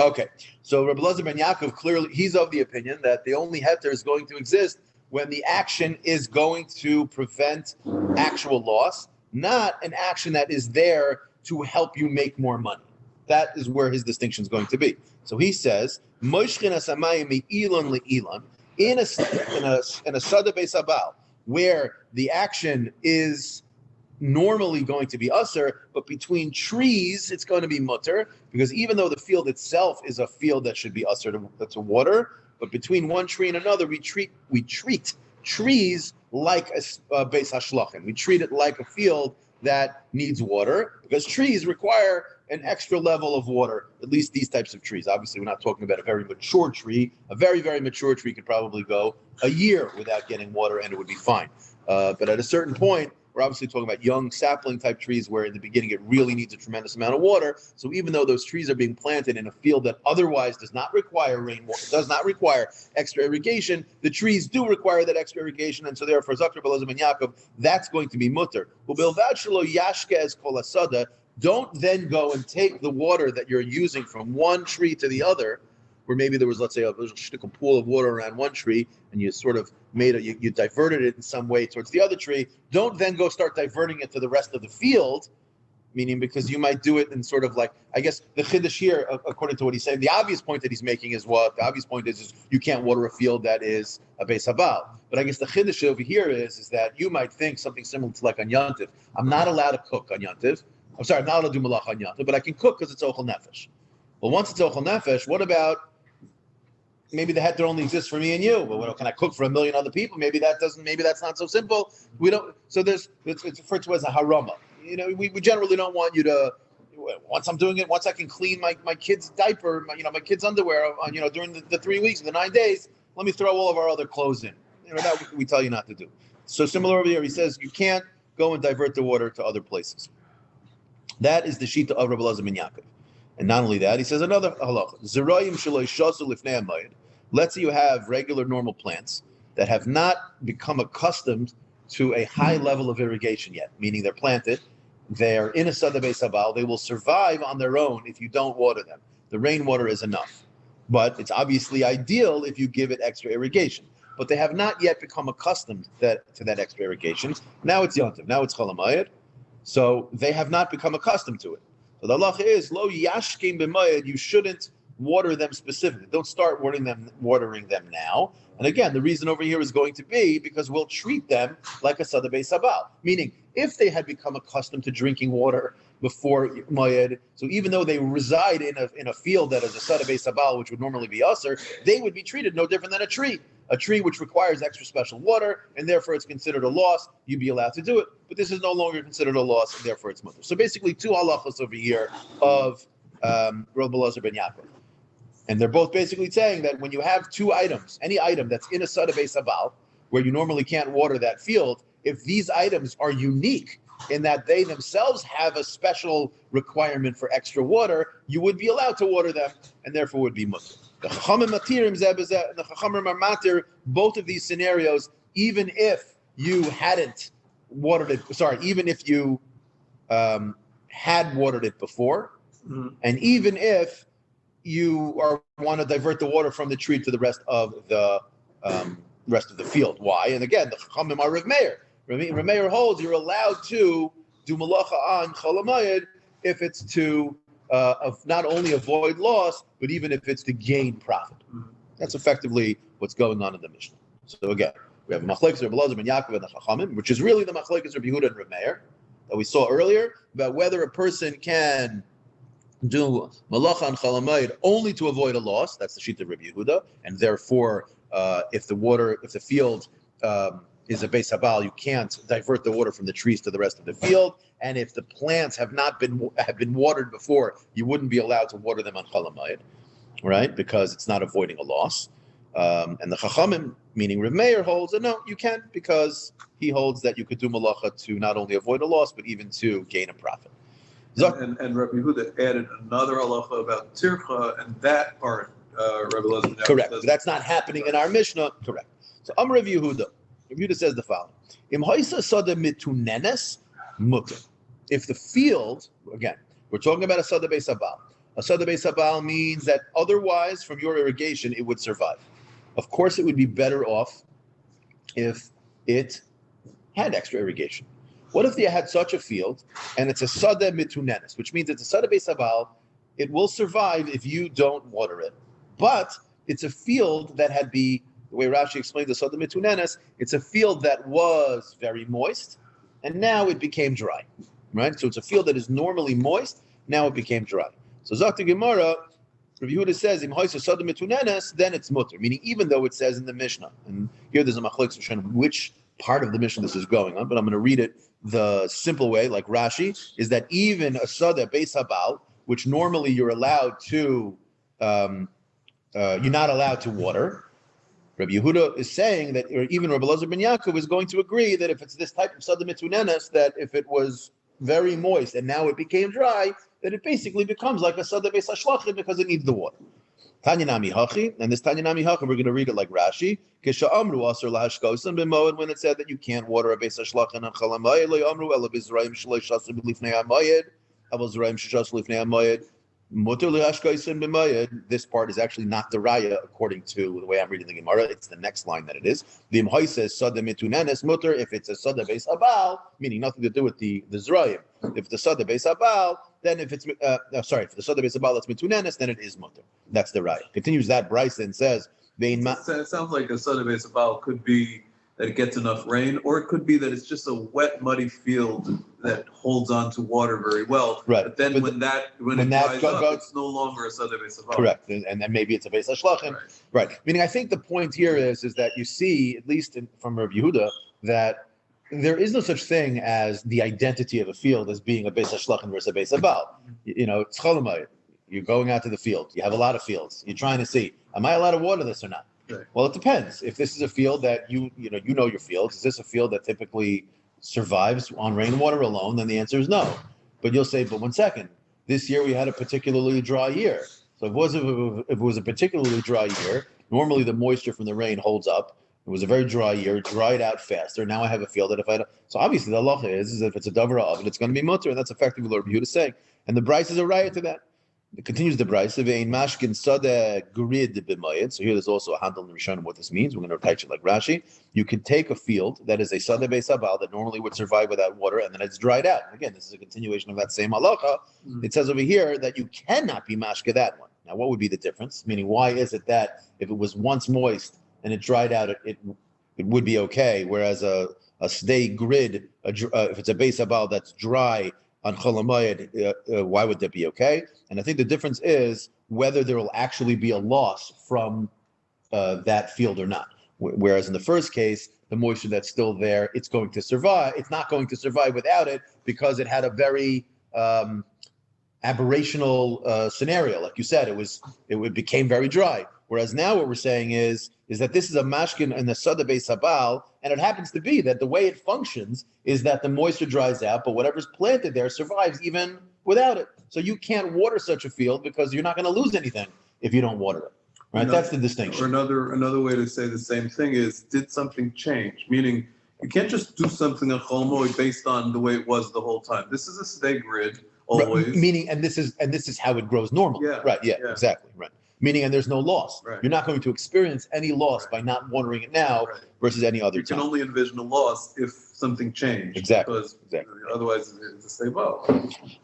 Okay. So Rabbi Elazar ben Yaakov, clearly, he's of the opinion that the only heter is going to exist when the action is going to prevent actual loss, not an action that is there to help you make more money. That is where his distinction is going to be. So he says, "Moshchin asamayim me'ilan le'ilan," in a sada Beis HaBaal, where the action is normally going to be usher, but between trees, it's going to be mutter, because even though the field itself is a field that should be usher to water, but between one tree and another, we treat trees like a beis hashlachin. We treat it like a field that needs water, because trees require an extra level of water, at least these types of trees. Obviously, we're not talking about a very mature tree. A very, very mature tree could probably go a year without getting water, and it would be fine. But at a certain point, we're obviously talking about young sapling type trees where in the beginning it really needs a tremendous amount of water. So even though those trees are being planted in a field that otherwise does not require rainwater, does not require extra irrigation, the trees do require that extra irrigation. And so therefore, Zakr Belazim and Yaakov, that's going to be mutter. Don't then go and take the water that you're using from one tree to the other, where maybe there was, let's say, a pool of water around one tree, and you sort of you diverted it in some way towards the other tree. Don't then go start diverting it to the rest of the field, meaning because you might do it in sort of like, I guess the chiddush here, according to what he's saying, the obvious point that he's making is what? The obvious point is you can't water a field that is a beis habal. But I guess the chiddush over here is that you might think something similar to like on Yantiv. I'm not allowed to cook on Yantiv. I'm sorry, I'm not allowed to do malach on Yantiv, but I can cook because it's ochel nefesh. Well, once it's ochel nefesh, what about maybe the heter only exists for me and you? Well, can I cook for a million other people? Maybe that's not so simple. We don't. So it's referred to as a harama. We generally don't want you to. Once I'm doing it, once I can clean my kid's diaper, my kid's underwear, during the 3 weeks, the 9 days, let me throw all of our other clothes in. That we tell you not to do. So similar over here, he says you can't go and divert the water to other places. That is the shita of Rabbi Elazar ben Yaakov. And not only that, he says another halacha. Zerayim shelo yishasu lifnei hamayid. Let's say you have regular normal plants that have not become accustomed to a high level of irrigation yet, meaning they're planted, they're in a sada beis habal, they will survive on their own if you don't water them. The rainwater is enough. But it's obviously ideal if you give it extra irrigation. But they have not yet become accustomed to that extra irrigation. Now it's yontiv, now it's cholamayid. So they have not become accustomed to it. So the halacha is lo yashkim b'mayid. You shouldn't water them specifically. Don't start watering them now. And again, the reason over here is going to be because we'll treat them like a sada beis habal. Meaning, if they had become accustomed to drinking water before Moed, so even though they reside in a field that is a sada beis habal, which would normally be usher, they would be treated no different than a tree which requires extra special water, and therefore it's considered a loss. You'd be allowed to do it, but this is no longer considered a loss, and therefore it's mutter. So basically, two halachos over here of Rabbi Elazar ben Yaakov. And they're both basically saying that when you have two items, any item that's in a sada beis habal, where you normally can't water that field, if these items are unique in that they themselves have a special requirement for extra water, you would be allowed to water them, and therefore would be mutter. The Chachamim matirim zeh b'zeh, the Chachamim are matir both of these scenarios, even if you hadn't watered it. Sorry, even if you had watered it before, and even if you want to divert the water from the tree to the rest of the field. Why? And again, the Chachamim are Rav Meir. Rav Meir holds you're allowed to do malacha on cholamayid if it's to not only avoid loss, but even if it's to gain profit. That's effectively what's going on in the Mishnah. So again, we have machlekes Rabbi Elazar ben Yaakov and the Chachamim, which is really the machlekes Rabbi Yehuda and Rav Meir that we saw earlier about whether a person can do malacha and cholamayid only to avoid a loss. That's the sheet of Rabbi Yehuda, and therefore, if the field is a beis habal, you can't divert the water from the trees to the rest of the field. And if the plants have been watered before, you wouldn't be allowed to water them on cholamayid, right? Because it's not avoiding a loss. And the Chachamim, meaning Rav Meir, holds that no, you can't, because he holds that you could do malacha to not only avoid a loss, but even to gain a profit. And Rabbi Yehuda added another halacha about tircha, and that part, Rabbi Elazar. Correct. That's not happening in our Mishnah. Correct. So Rav Yehuda. Rav Yehuda says the following: Im haisa sada mitunenes mutter. If the field, again, we're talking about a sada beis habal. A sada beis habal means that otherwise, from your irrigation, it would survive. Of course, it would be better off if it had extra irrigation. What if you had such a field and it's a sada mitunenes, which means it's a sada beis habal? It will survive if you don't water it, but it's a field that had the way Rashi explained the sada mitunenes. It's a field that was very moist, and now it became dry, right? So it's a field that is normally moist, now it became dry. So Zakta Gemara, Rabbi Yehuda says, Im hoisa sada metunenes, then it's mutter, meaning even though it says in the Mishnah, and here there's a machlokes which part of the Mishnah this is going on, but I'm going to read it the simple way, like Rashi, is that even a sada beis habal, which normally you're allowed to, you're not allowed to water. Rabbi Yehuda is saying that, or even Rabbi Elazar ben Yaakov is going to agree that if it's this type of sada metunenes, that if it was very moist and now it became dry, that it basically becomes like a sada beis hashlachim because it needs the water. Tanya nami hachi, and this Tanya nami hachi, we're going to read it like Rashi. Kisha amru asur lahashkosan b'moed, when it said that you can't water a beis hashlachin on chalamayed, lo amru ela b'zrayim shelo shasu b'lifnei hamayed, aval zrayim sheshasu lifnei hamayed. This part is actually not the raya according to the way I'm reading the Gemara. It's the next line that it is. The Imhoi says sada mitunenes mutter if it's a sada beis habal, meaning nothing to do with the zrayim. If the sada beis habal, then if it's if the sada beis habal that's mitunenes, then it is mutter. That's the raya. Continues that Bryce and says It sounds like a sada beis habal could be that it gets enough rain, or it could be that it's just a wet, muddy field that holds on to water very well. Right. But then when it dries up, it's no longer a sada beis habal. Correct. And then maybe it's a beis hashlachin. Right. Meaning I think the point here is that you see, at least from Rabbi Yehuda, that there is no such thing as the identity of a field as being a beis hashlachin versus a beis habal. It's cholamayit. You're going out to the field. You have a lot of fields. You're trying to see, am I allowed to water this or not? Right. Well, it depends. If this is a field that you know your fields, is this a field that typically survives on rainwater alone? Then the answer is no. But you'll say, but 1 second, this year we had a particularly dry year. So if it was a particularly dry year, normally the moisture from the rain holds up. It was a very dry year, it dried out faster. Now I have a field that so obviously the halacha is if it's a davar oven, it's going to be mutter, and that's effectively what Rabbi Yehuda is saying. And the Bryce is a riot to that. It continues the Bryce of ein mashkin sada grid b'mayed. So here there's also a handle in Rishon what this means. We're going to attach it like Rashi. You can take a field that is a sada beis habal that normally would survive without water, and then it's dried out. Again, this is a continuation of that same halacha. It says over here that you cannot be mashka that one. Now, what would be the difference? Meaning, why is it that if it was once moist and it dried out, it would be okay, whereas a stay grid, if it's a beis habal that's dry on cholamayed, why would that be okay? And I think the difference is whether there will actually be a loss from that field or not. Whereas in the first case, the moisture that's still there, it's going to survive. It's not going to survive without it because it had a very aberrational scenario. Like you said, it became very dry. Whereas now what we're saying is that this is a mashkin and the sada beis habal, and it happens to be that the way it functions is that the moisture dries out, but whatever's planted there survives even without it. So you can't water such a field because you're not going to lose anything if you don't water it. Right? That's the distinction. Or another way to say the same thing is, did something change? Meaning, you can't just do something on Chol Moed based on the way it was the whole time. This is a stay grid always. Right. Meaning, and this is how it grows normally. Yeah. Right. Yeah. Exactly. Right. Meaning, and there's no loss. Right. You're not going to experience any loss by not watering it now versus any other time. You can only envision a loss if something changed. Exactly. Because otherwise it's a stay well.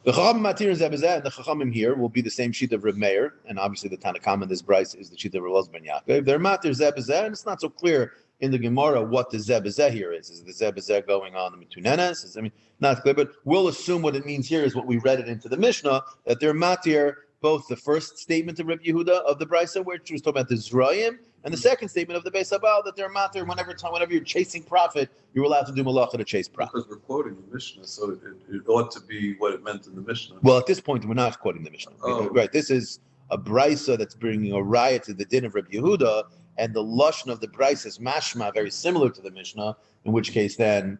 The Chacham Matir Zebazeh and the Chachamim here will be the same sheet of Reb Meir, and obviously the Tanakam in this Bryce is the sheet of Reb Elazar ben Yaakov. They're Matir Zebazeh, and it's not so clear in the Gemara what the Zebazeh here is. Is the Zebazeh going on the Mitunenes? Not clear, but we'll assume what it means here is what we read it into the Mishnah, that they're Matir both the first statement of Rabbi Yehuda of the Brisa, which was talking about the Zrayim, and the second statement of the Beis Habal, that they're matter whenever you're chasing profit, you're allowed to do malacha to chase profit. Because we're quoting the Mishnah, so it ought to be what it meant in the Mishnah. Well, at this point, we're not quoting the Mishnah. Oh. Right, this is a Brisa that's bringing a riot to the din of Rabbi Yehuda, and the lashon of the Brisa is mashma, very similar to the Mishnah, in which case then...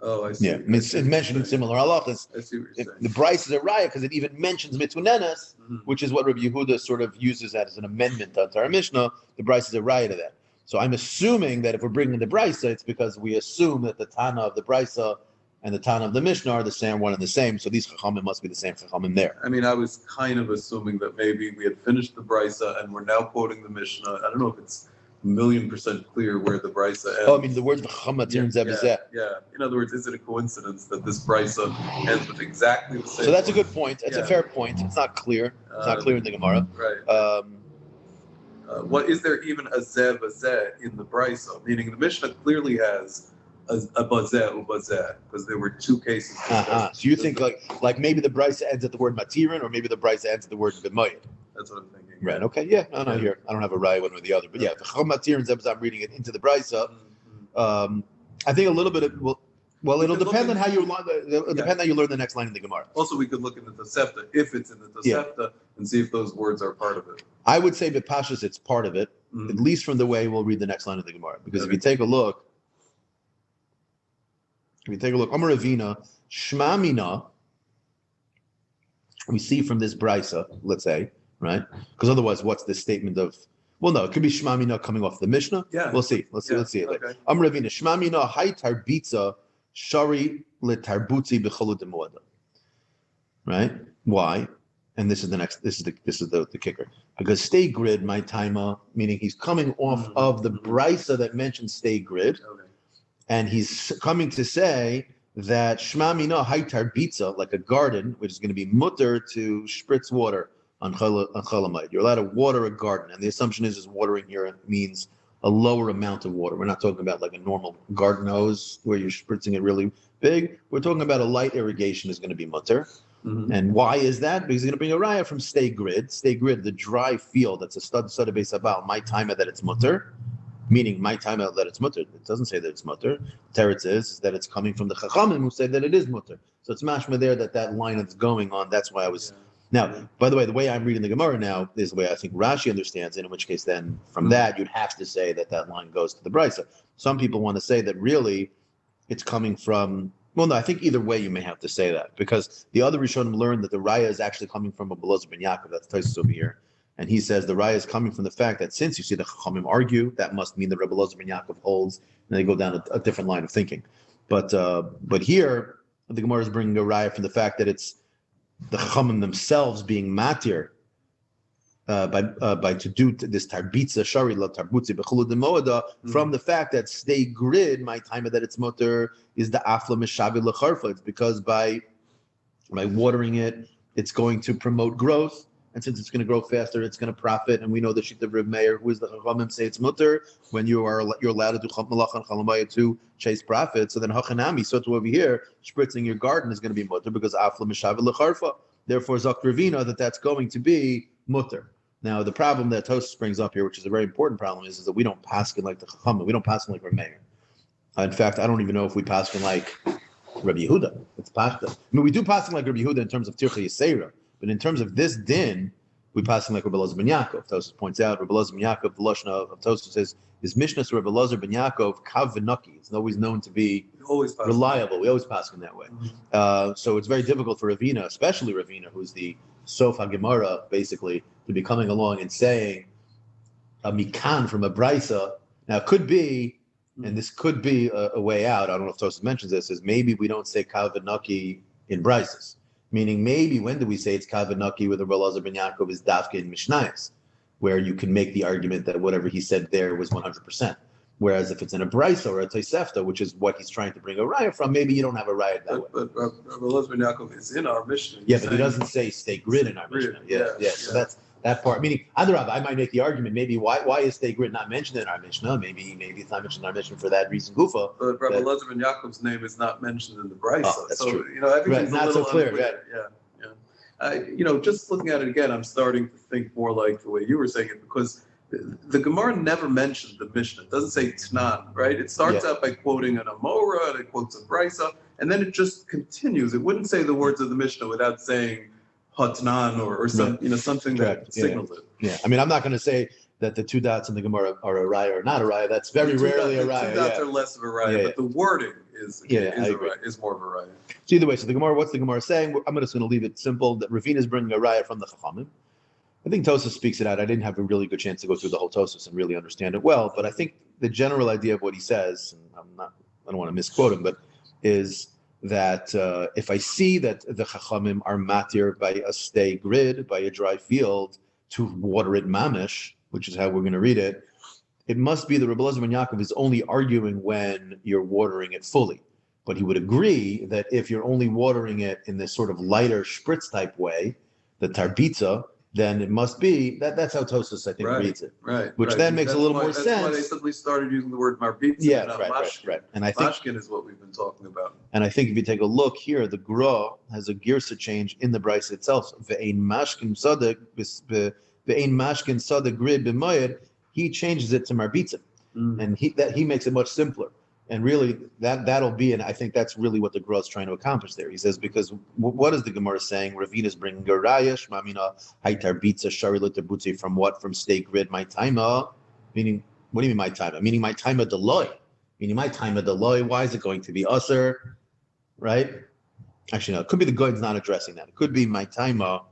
Oh, I see. Yeah, it's mentioned in similar halachas. I see what you're saying. The Bryce is a raya because it even mentions mitunenes, which is what Rabbi Yehuda sort of uses as an amendment to our Mishnah. The Bryce is a raya to that. So I'm assuming that if we're bringing the Bryce, it's because we assume that the Tana of the Bryce and the Tana of the Mishnah are the same, one and the same. So these Chachamim must be the same Chachamim there. I mean, I was kind of assuming that maybe we had finished the Brisa and we're now quoting the Mishnah. I don't know if it's 1,000,000% clear where the Brisa ends. Oh, I mean, the words Chacham Matir Zebazeh. Yeah. In other words, is it a coincidence that this Brisa ends with exactly the same? So that's a good point. It's a fair point. It's not clear. It's not clear in the Gemara. Right. What is there even a zeh in the Brisa? Meaning the Mishnah clearly has a bazeh ubazeh, because there were two cases. So you think like maybe the brisa ends at the word matirin, or maybe the brisa ends at the word b'moed. That's what I'm thinking. Right. Okay. Yeah. No. Here I don't have a raya one or the other, but yeah, the chacham matirin. I'm reading it into the brisa. I think a little bit of well, it'll depend on how you learn. It'll depend how you learn the next line in the Gemara. Also, we could look in the Tosefta if it's in the Tosefta and see if those words are part of it. I would say b'pashas it's part of it, at least from the way we'll read the next line of the Gemara. Because if you take a look, Amar Ravina, Shma Mina, we see from this brisa, let's say, right? Because otherwise, what's the statement of? Well, no, it could be Shma Mina coming off the Mishnah. Yeah, we'll see. Let's see it. Okay. Amar Ravina, Shma Mina, Hay Tarbitza, Shari Letarbutzi B'Chalud Moeda. Right? Why? And this is the next. This is the kicker. Because stay grid, my timer, meaning he's coming off of the brisa that mentions stay grid. Okay. And he's coming to say that Shma Mina Haitar Bitza, like a garden, which is going to be mutter to spritz water on Chalamite. You're allowed to water a garden. And the assumption is watering here means a lower amount of water. We're not talking about like a normal garden hose where you're spritzing it really big. We're talking about a light irrigation is going to be mutter. And why is that? Because he's going to bring a raya from stay grid, the dry field that's a stud of base about my time that it's mutter. Meaning my time out that it's mutter. It doesn't say that it's mutter. Teretz is that it's coming from the chachamim who say that it is mutter. So it's mashma there that line that's going on. That's why I was. Now, by the way I'm reading the Gemara now is the way I think Rashi understands it, in which case then from that you'd have to say that line goes to the brisa. Some people want to say that really it's coming from, well, no, I think either way you may have to say that, because the other Rishonim learned that the raya is actually coming from a Belazar ben Yaakov. That's Tosfos over here. And he says the raya is coming from the fact that since you see the Chachamim argue, that must mean the Rebbe Elazar ben Yaakov holds, and they go down a different line of thinking. But here, the Gemara is bringing a raya from the fact that it's the Chachamim themselves being matir by to do this tarbitza shari la tarbutzi b'chulud moeda from the fact that stay grid, my time that it's mutter is the afla mishavi lecharfa. It's because by watering it, it's going to promote growth. And since it's going to grow faster, it's going to profit. And we know the sheet of Woodmere, who is the Chachamim, say it's mutter when you're allowed to do malach and chalamaya to chase profit. So then hachanami, so to over here, spritzing your garden is going to be mutter because afla mishav lecharfa. Therefore, zok ravina that's going to be mutter. Now the problem that Tosfos brings up here, which is a very important problem, is that we don't paskin like the Chachamim. We don't paskin like Woodmere. In fact, I don't even know if we paskin like Rabbi Yehuda. It's pasta. I mean, we do paskin like Rabbi Yehuda in terms of tircha yisera. But in terms of this din, we pass him like Rebbe Elazar ben Yaakov. Tosfos points out, Rebbe Elazar ben Yaakov, the lashon of Tosfos says, his mishnah to Rebbe Elazar ben Yaakov, kav v'naki. It's always known to be reliable. We always pass him that way. So it's very difficult for Ravina, especially Ravina, who's the Sof HaGemara, basically, to be coming along and saying a mikan from a brisa. Now, it could be, and this could be a way out, I don't know if Tosfos mentions this, is maybe we don't say kav v'naki in brisas. Meaning maybe when do we say it's kavanaki with the Rebbe Elazar ben Yaakov is dafke in Mishnayos, where you can make the argument that whatever he said there was 100%. Whereas if it's in a brisa or a tosefta, which is what he's trying to bring a raya from, maybe you don't have a raya that way. But Rebbe Elazar ben Yaakov is in our Mishnah. Yeah, but he doesn't say stay grid in our Mishnah. Yeah. So that's that part. Meaning, Adarab, I might make the argument, maybe why is stay grid not mentioned in our Mishnah? Maybe it's not mentioned in our Mishnah for that reason, Gufa. But Rebbe Elazar ben Yaakov's name is not mentioned in the brisa. Oh, that's true. Everything's not a little so clear. unclear. Just looking at it again, I'm starting to think more like the way you were saying it, because the Gemara never mentions the Mishnah. It doesn't say Tnan, right? It starts out by quoting an Amora, and it quotes a Brisa, and then it just continues. It wouldn't say the words of the Mishnah without saying Hatnan or some, something that signals it. Yeah, I mean, I'm not going to say that the two dots in the Gemara are a raya or not a raya. That's very rarely a raya. The two dots are less of a raya, but the wording is more of a raya. So either way, so the Gemara, what's the Gemara saying? I'm just going to leave it simple that Ravina is bringing a raya from the Chachamim. I think Tosfos speaks it out. I didn't have a really good chance to go through the whole Tosfos and really understand it well, but I think the general idea of what he says, and I don't want to misquote him, but is that if I see that the Chachamim are matir by a stay grid, by a dry field, to water it mamish, which is how we're going to read it, it must be that Rebbe Elazar ben Yaakov is only arguing when you're watering it fully. But he would agree that if you're only watering it in this sort of lighter spritz type way, the tarbitza, then it must be that's how Tosfos I think reads it. Right. Which then makes a little more sense. sense. That's why they suddenly started using the word marbitza. Yeah, not right. mashkin. And I think mashkin is what we've been talking about. And I think if you take a look here, the Gra has a girsa change in the Bryce itself. Ve'ein mashkin sadek grid b'moed. He changes it to marbitza, and he makes it much simpler. And really, that'll be, and I think that's really what the Gra is trying to accomplish there. He says, because what is the Gemara saying? Ravina is bringing Garaya, Shmamina, Haitar Bitza, Sharilat Butzi, from what? From steak grid, my taima, meaning, what do you mean my taima? Meaning my taima deloy. Meaning my taima deloy, why is it going to be usher? Right? Actually, no, it could be the Goyd's not addressing that. It could be my taima.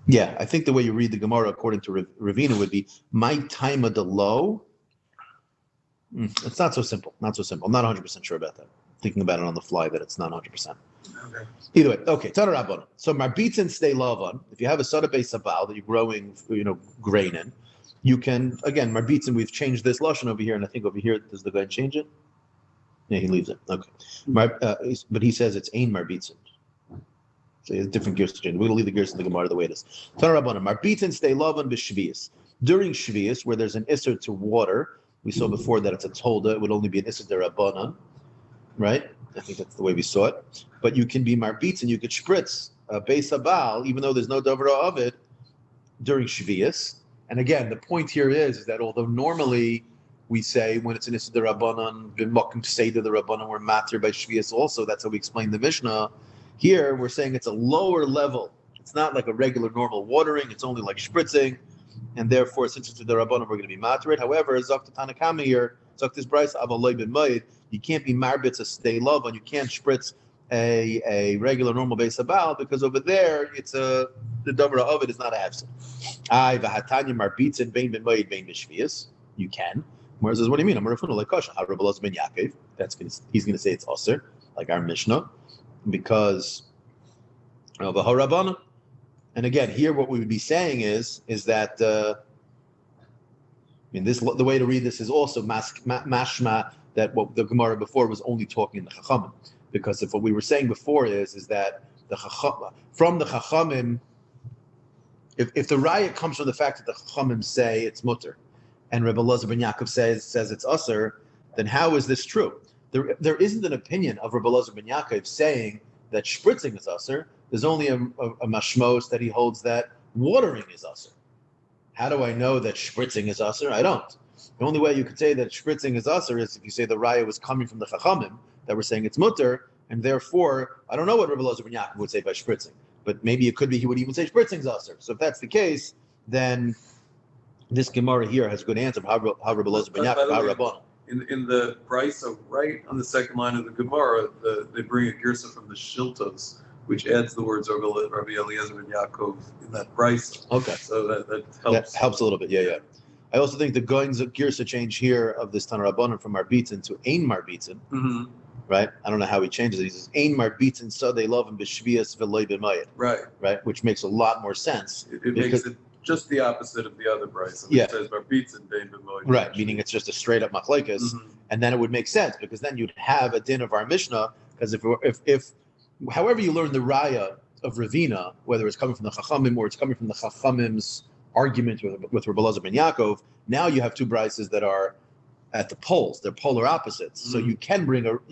Yeah, I think the way you read the Gemara according to Ravina would be my taima deloy. It's not so simple. I'm not 100% sure about that. Thinking about it on the fly, that it's not 100%. Okay. Either way, okay. Tana Rabbanan. So marbitzin stay lavan. If you have a sada base sabal that you're growing, grain in, you can again marbitzin. We've changed this lashon over here, and I think over here does the guy change it? Yeah, he leaves it. Okay. But he says it's ein marbitzin. So he has different gears to change. We're going to leave the gears in the Gemara the way it is. Tana Rabbanan. Marbitzin stay lavan b'shvius. During shvius, where there's an isser to water. We saw before that it's a tolda. It would only be an issa derabanan, right? I think that's the way we saw it. But you can be marbitz and you could spritz beis habal, even though there's no davra of it during shvius. And again, the point here is that although normally we say when it's an issa derabanan, b'makom seder the rabbanan, we're matir by shvius also. That's how we explain the Mishnah. Here we're saying it's a lower level. It's not like a regular normal watering. It's only like spritzing. And therefore, since it's the Rabbanim, we're going to be matrid. However, Zok Tanakama here, Zok this Bryce, Avaloi ben Moed, you can't be marbitz a stay love, and you can't spritz a regular normal base abal because over there the dobra of it is not a hefsed. I vahatanya marbitz and bein ben Moed bein b'shvius. You can. Whereas, what do you mean? I'm referring to like kosher. Harabalos ben Yaakov. He's going to say it's aser, like our Mishnah, because of the Harabana. And again, here what we would be saying is that the way to read this is also mashma that what the Gemara before was only talking in the Chachamim, because if what we were saying before is that from the Chachamim, if the raya comes from the fact that the Chachamim say it's mutter, and Rebbe Elazar ben Yaakov says it's usher, then how is this true? There isn't an opinion of Rebbe Elazar ben Yaakov saying that spritzing is usher. There's only a mashmos that he holds that watering is usher. How do I know that spritzing is usher? I don't. The only way you could say that spritzing is usher is if you say the raya was coming from the chachamim that were saying it's mutter, and therefore I don't know what Rebbe Elazar ben Yaakov would say by spritzing, but maybe it could be he would even say spritzing is usher. So if that's the case, then this Gemara here has a good answer of how Rebbe Elazar ben Yaakov, how Rabban. In the Brisa, right on the second line of the Gemara, they bring a girsa from the Shiltos, which adds the words Rabbi Eliezer ben Yaakov in that Brisa. Okay. So that helps. That helps a little bit, yeah. I also think the Goin's girsa change here of this Tana Rabbanan from Marbitzin to Ein Marbitzin, right? I don't know how he changes it. He says Ein Marbitzin Sadei Lovin B'Shvias V'Loi B'Mayit. Right, which makes a lot more sense. It makes it just the opposite of the other Brisa. Yeah. It says Marbitzin Bein B'Mayit. Right, meaning it's just a straight up machlekes, and then it would make sense because then you'd have a din of our Mishnah. Because if however you learn the raya of Ravina, whether it's coming from the Chachamim or it's coming from the Chachamim's argument with Rebbe Elazar ben Yaakov, now you have two brises that are at the poles. They're polar opposites. So you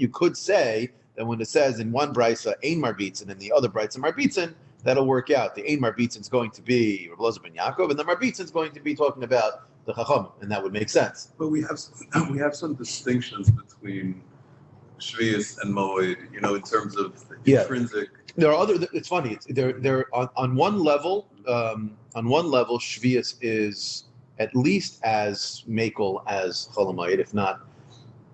could say that when it says in one brisa Ein Marbitzin and the other brisa Marbitzin, that'll work out. The Ein Marbitzin is going to be Rebbe Elazar ben Yaakov, and the Marbitzin is going to be talking about the Chachamim, and that would make sense. But we have some distinctions between Shvius and Moed, in terms of intrinsic. There are other. It's funny. They're on one level. Shvius is at least as makel as Cholamayid, if not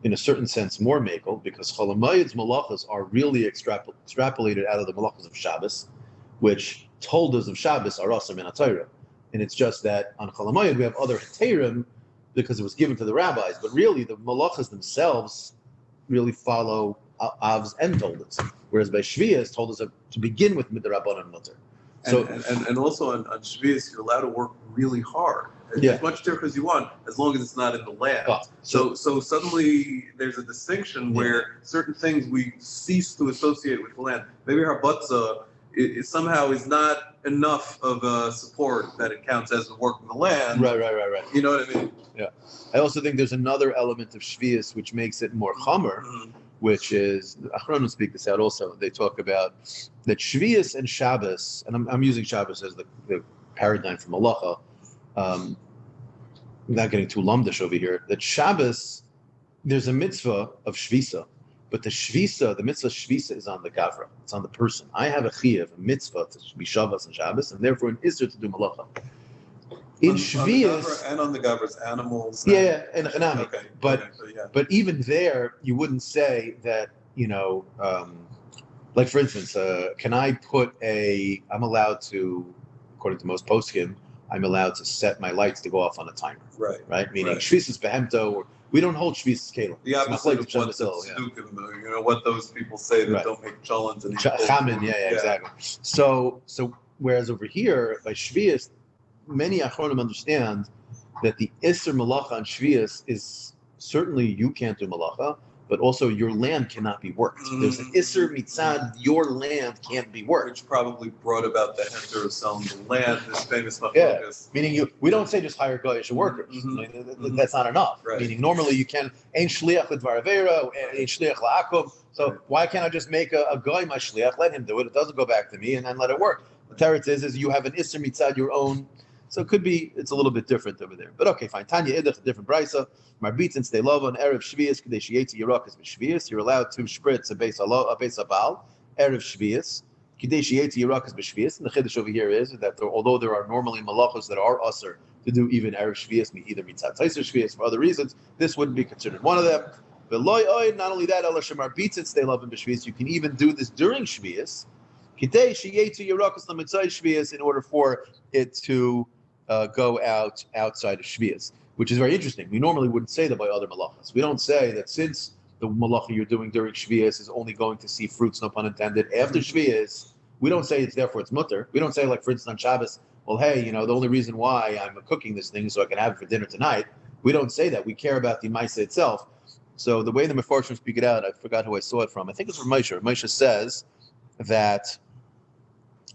in a certain sense more makel, because Cholamayid's malachas are really extrapolated out of the malachas of Shabbos, which toldas of Shabbos are also min HaTorah. And it's just that on Cholamayid we have other heterim because it was given to the rabbis, but really the malachas themselves really follow Avs and Toldas, whereas by Shvius Toldas to begin with midrabanan and mutter. So and also on Shvius you're allowed to work really hard, as much different as you want, as long as it's not in the land. So suddenly there's a distinction where certain things we cease to associate with the land. Maybe Harbatza it somehow is not enough of a support that it counts as the work of the land. Right. You know what I mean? Yeah. I also think there's another element of Shvius which makes it more chomer, which is, Achronim speak this out also. They talk about that Shvius and Shabbos, and I'm using Shabbos as the paradigm for Malacha. Not getting too lumdish over here. That Shabbos, there's a mitzvah of Shvisa, but the mitzvah Shvisa is on the Gavra. It's on the person. I have a chiyuv, a mitzvah to be Shabbos and Shabbos, and therefore an Isser to do Malacha. In Shvius, and on the Gavra's animals. And Okay. But even there, you wouldn't say that, like for instance, can I I'm allowed to, according to most poskim, I'm allowed to set my lights to go off on a timer. Right? Meaning Shvisas Behemto, or we don't hold Shvisas Kelim. The opposite of what what those people say that don't make chalans and Chamin, exactly. So whereas over here, by Shvias, many Achronim understand that the Isser Malacha on Shvias is certainly you can't do Malacha, but also your land cannot be worked. There's an Isser Mitzad, your land can't be worked. Which probably brought about the Henter of selling the land, this famous machlokas. Meaning we don't say just hire Goyish workers. That's not enough. Right. Meaning normally you can, Ein Shliach L'Dvar Avera, Ein Shliach L'Akum. So why can't I just make a Goy my Shliach, let him do it, it doesn't go back to me, and then let it work. The teretz is you have an Isser Mitzad, your own. So it could be, it's a little bit different over there. But okay, fine. Tanya Idach, a different brisa. Marbitz and stay love on Erev Shvius, Kadesh Yetzi Yerakas B'Shvius. You're allowed to spritz a base abal, Erev Shvius, Kadesh Yetzi Yerakas B'Shvius. And the Chiddush over here is that although there are normally malachos that are usher to do even Erev Shvius, either Mitzat Taiser Shvius for other reasons, this wouldn't be considered one of them. But not only that, Allah Shemar Marbitz and stay love in B'Shvius, you can even do this during Shvius, Kadesh Yetzi Yerakas L'Mitzay Shvius, in order for it to go outside of Shvius, which is very interesting. We normally wouldn't say that by other malachas. We don't say that since the malacha you're doing during Shvius is only going to see fruits, no pun intended, after Shvius, we don't say therefore it's mutter. We don't say, like, for instance, on Shabbos, well, hey, the only reason why I'm cooking this thing is so I can have it for dinner tonight. We don't say that. We care about the Maisa itself. So the way the Mefarshim speak it out, I forgot who I saw it from. I think it's from Moshe. Moshe says that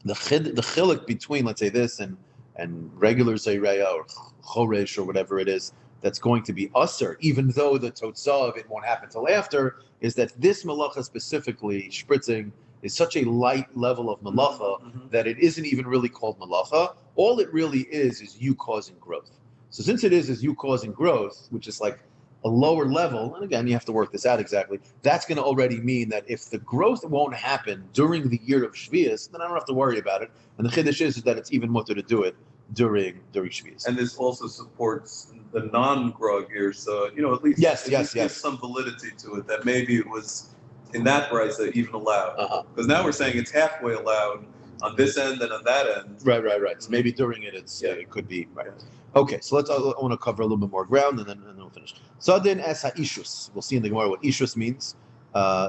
the chilik between, let's say, this and regular Zayreya or Choresh or whatever it is that's going to be usher, even though the Totzah of it won't happen till after, is that this malacha specifically, spritzing, is such a light level of malacha that it isn't even really called malacha. All it really is you causing growth. So since it is you causing growth, which is like a lower level, and again, you have to work this out exactly, that's going to already mean that if the growth won't happen during the year of Shvius, then I don't have to worry about it. And the Chiddush is that it's even mutter to do it during Shvius. And this also supports the non-grog years, so, at least gives some validity to it, that maybe it was in that brisa even allowed. Because now we're saying it's halfway allowed on this end and on that end. Right. So maybe during it, it could be, right. Okay, so I want to cover a little bit more ground and then we'll finish. Sadin es ha'ishus. We'll see in the Gemara what ishus means.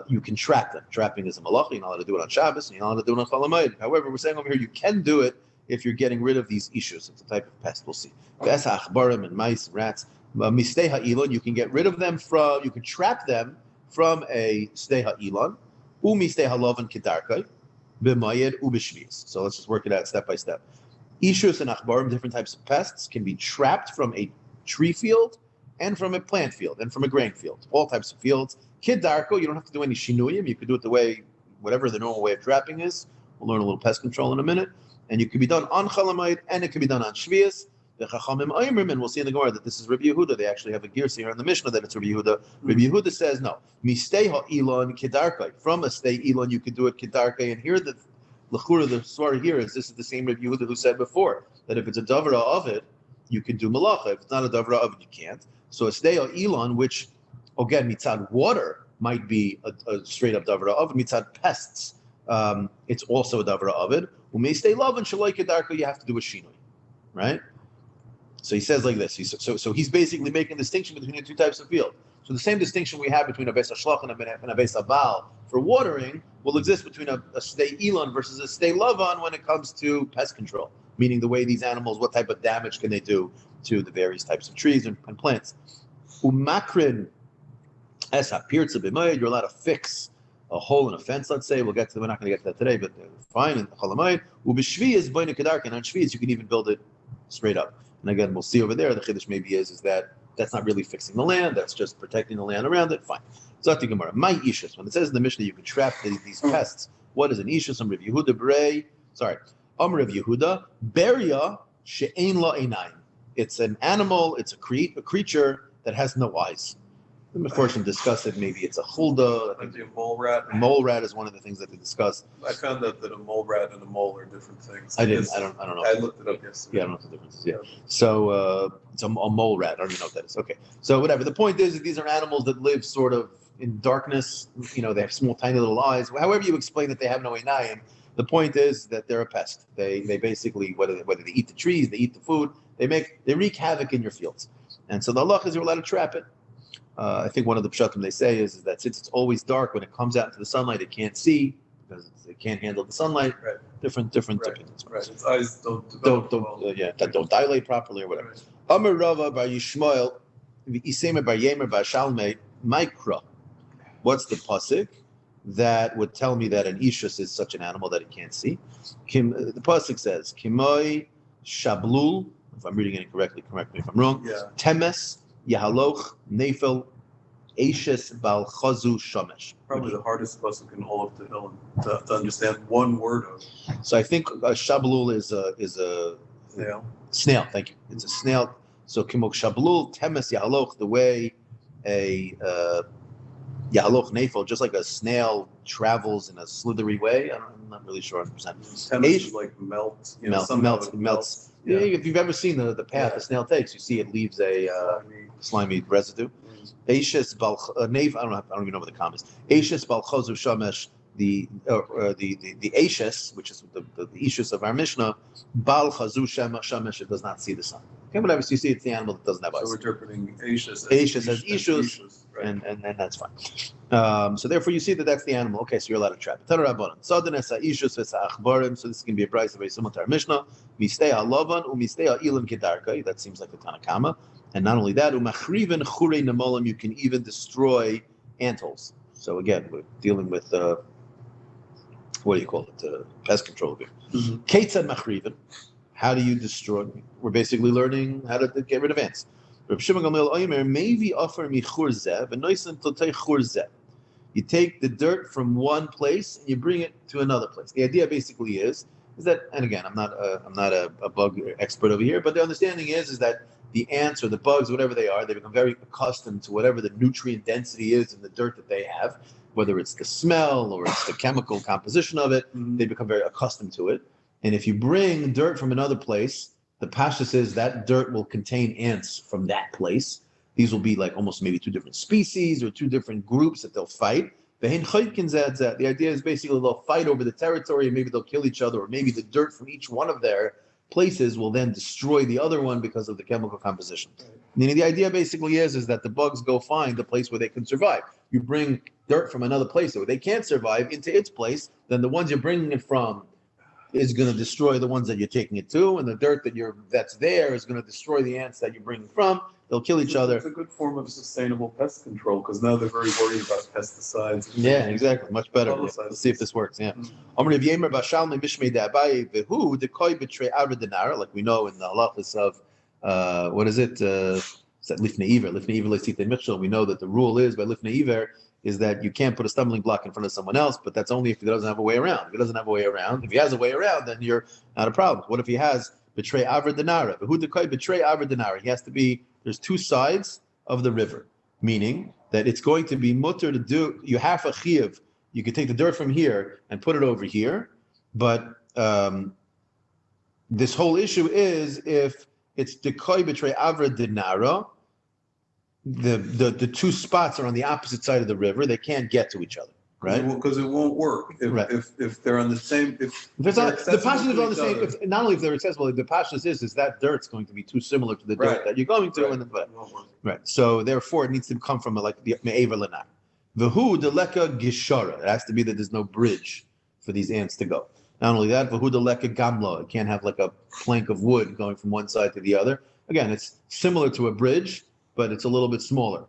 You can trap them. Trapping is a malacha. You're not allowed to do it on Shabbos, and you're not allowed to do it on Chol Hamoed. However, we're saying over here you can do it if you're getting rid of these ishus. It's a type of pest. We'll see. Es ha'achbarim and mice, rats. Mistei ha'ilon. You can get rid of them you can trap them from a stei ha'ilon. Mistei ha'lovan kedarkai. B'mayed u'b'shvius. So let's just work it out step by step. Ishus and achbarim, different types of pests, can be trapped from a tree field and from a plant field and from a grain field. All types of fields. Kid darko, you don't have to do any shinuyim. You could do it whatever the normal way of trapping is. We'll learn a little pest control in a minute. And it could be done on Chol Hamoed and it could be done on Shvius. The Chachamim Oimrim, and we'll see in the Gemara that this is Rabbi Yehuda. They actually have a gears here in the Mishnah that it's Rabbi Yehuda. Rabbi Yehuda says no. Mistei ha'ilon kedarkai. From a stei ilon, you could do it kedarkai. And here the story here is this is the same Rabbi Yehuda who said before that if it's a davra of it, you can do malacha. If it's not a davra of it, you can't. So a stei ha'ilon, which again mitzad water might be a straight up davra of it. Mitzad pests, it's also a davra of it. Umei love and shaloi kedarkai, you have to do a shinoi, right? So he says like this. So he's basically making a distinction between the two types of field. So the same distinction we have between a beis hashlach and a beis abal for watering will exist between a stei elon versus a stei lavan when it comes to pest control, meaning the way these animals, what type of damage can they do to the various types of trees and plants. Umakrin es hapirtza b'mayed, you're allowed to fix a hole in a fence, let's say. We're not going to get to that today, but fine. And Cholamayit, Ubishvi is Boina Kedarka, and on Shvius you can even build it straight up. And again, we'll see over there. The chiddush maybe is that that's not really fixing the land. That's just protecting the land around it. Fine. Zati Gemara. My ishus. When it says in the Mishnah you can trap these pests, what is an ishus? Amr of Yehuda Brei. Sorry. Amr of Yehuda Beria she'ein la einayim. It's an animal. It's a creature that has no eyes. The Meforshim discuss it. Maybe it's a chulda. Maybe a mole rat. A mole rat is one of the things that they discuss. I found out that a mole rat and a mole are different things. I don't know. I looked it up yesterday. Yeah, I don't know what the difference is. Yeah. So it's a mole rat. I don't even know what that is. Okay. So whatever. The point is that these are animals that live sort of in darkness. They have small, tiny little eyes. However you explain that they have no einayim, the point is that they're a pest. They basically, whether they eat the trees, they eat the food, they wreak havoc in your fields. And so the halach is you're allowed to trap it. I think one of the pshatim they say is that since it's always dark, when it comes out into the sunlight, it can't see because it can't handle the sunlight. Right. Different opinions. Right. Its eyes don't develop that don't dilate properly or whatever. Amar Rava bar Yishmael, Isema bar Yemer bar Shalmei, Mikra. What's the pasuk that would tell me that an ishus is such an animal that it can't see? The pasuk says, Kimoi Shablul. If I'm reading it incorrectly, correct me if I'm wrong. Yeah. Temes. Yahaloch, Nefel, Ashes, Bal Chazu, Shomesh. Probably the hardest pasuk in all of the hill to understand one word of. So I think Shablul is a Snail. Snail, thank you. It's a snail. So Kimok Shablul, Temes Yahaloch, the way a Yahaloch Nefel, just like a snail travels in a slithery way. I'm not really sure 100%. Temes is like melt. Melts. Yeah. If you've ever seen the path a snail takes, you see it leaves a slimy residue. Ashes bal nave. I don't even know what the comment is. Ashes bal chozu shamesh. The ashes, which is the ishus of our Mishnah, bal chazu shamesh. It does not see the sun. Okay, whatever. So you see, it's the animal that doesn't have eyes. So we're interpreting ashes as ishus. Right. And that's fine. So therefore, you see that that's the animal. Okay, so you're allowed to trap it. So this can be a price very similar to our Mishnah. That seems like the Tanakama. And not only that, you can even destroy antholes. So again, we're dealing with what do you call it? Pest control here. Ketzad machriven. How do you destroy? We're basically learning how to get rid of ants. You take the dirt from one place and you bring it to another place. The idea basically is that, and again, I'm not a bug expert over here, but the understanding is that the ants or the bugs, whatever they are, they become very accustomed to whatever the nutrient density is in the dirt that they have, whether it's the smell or it's the chemical composition of it. They become very accustomed to it. And if you bring dirt from another place, the pashtus is that dirt will contain ants from that place. These will be like almost maybe two different species or two different groups that they'll fight. The idea is basically they'll fight over the territory and maybe they'll kill each other, or maybe the dirt from each one of their places will then destroy the other one because of the chemical composition. Meaning the idea basically is that the bugs go find the place where they can survive. You bring dirt from another place where they can't survive into its place, then the ones you're bringing it from is going to destroy the ones that you're taking it to, and the dirt that's there is going to destroy the ants that you're bringing from. They'll kill each other. It's a good form of sustainable pest control because now they're very worried about pesticides. Yeah, exactly. Much better. Let's see if this works. Yeah. Like we know in the halachas of what is it? Lifnei Iver. Lifnei Iver le'sitei michshel. We know that the rule is by Lifnei Iver is that you can't put a stumbling block in front of someone else, but that's only if he doesn't have a way around. If he doesn't have a way around, if he has a way around, then you're not a problem. What if he has betray avra denara? Who betray avra denara? He has to be. There's two sides of the river, meaning that it's going to be mutter to do. You have a chiyuv. You can take the dirt from here and put it over here, but this whole issue is if it's dekoy betray avra denara. The two spots are on the opposite side of the river. They can't get to each other, right? Because it won't work if they're on the same. If it's not, the pashtus is on the same. If, not only if they're accessible, the pashtus is that dirt's going to be too similar to the dirt that you're going to, right. So therefore, it needs to come from like the me'ever lenar. V'hu deleka gishara. It has to be that there's no bridge for these ants to go. Not only that, v'hu deleka gamla. It can't have like a plank of wood going from one side to the other. Again, it's similar to a bridge, but it's a little bit smaller.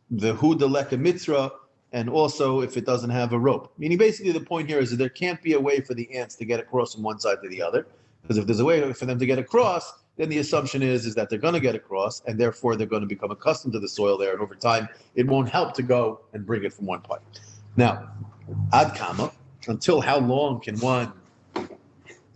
The hu deleka mitra, and also if it doesn't have a rope. Meaning basically the point here is that there can't be a way for the ants to get across from one side to the other, because if there's a way for them to get across, then the assumption is that they're going to get across, and therefore they're going to become accustomed to the soil there, and over time it won't help to go and bring it from one part. Now, ad kama, until how long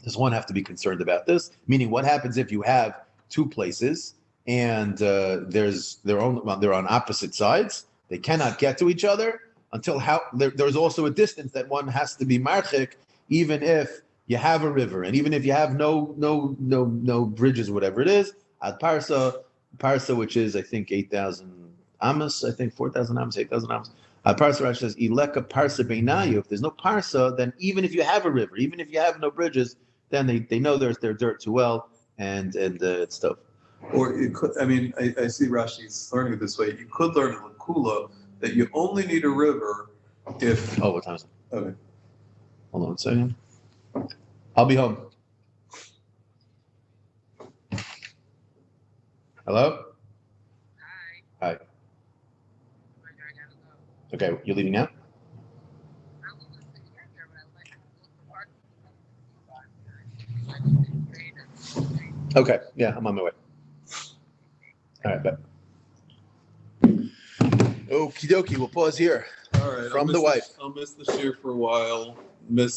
does one have to be concerned about this? Meaning, what happens if you have two places and they're on opposite sides? They cannot get to each other until there's also a distance that one has to be marchik, even if you have a river and even if you have no bridges, whatever it is. Ad parsa, which is I think 8,000 amos, I think 4,000 amos, 8,000 amos. Parsa Rashi says ileka parsa beinayu. If there's no parsa, then even if you have a river, even if you have no bridges, then they know their dirt too well, and it's tough. Or it could, I mean, I see Rashi's learning it this way. You could learn in Lakula that you only need a river if. Oh, what time is it? Okay. Hold on a second. I'll be home. Hello? Hi. Okay, you're leaving now? Okay, yeah, I'm on my way. All right, bet. Okie dokie, we'll pause here. All right. From the wife. I'll miss the Shiur for a while. Miss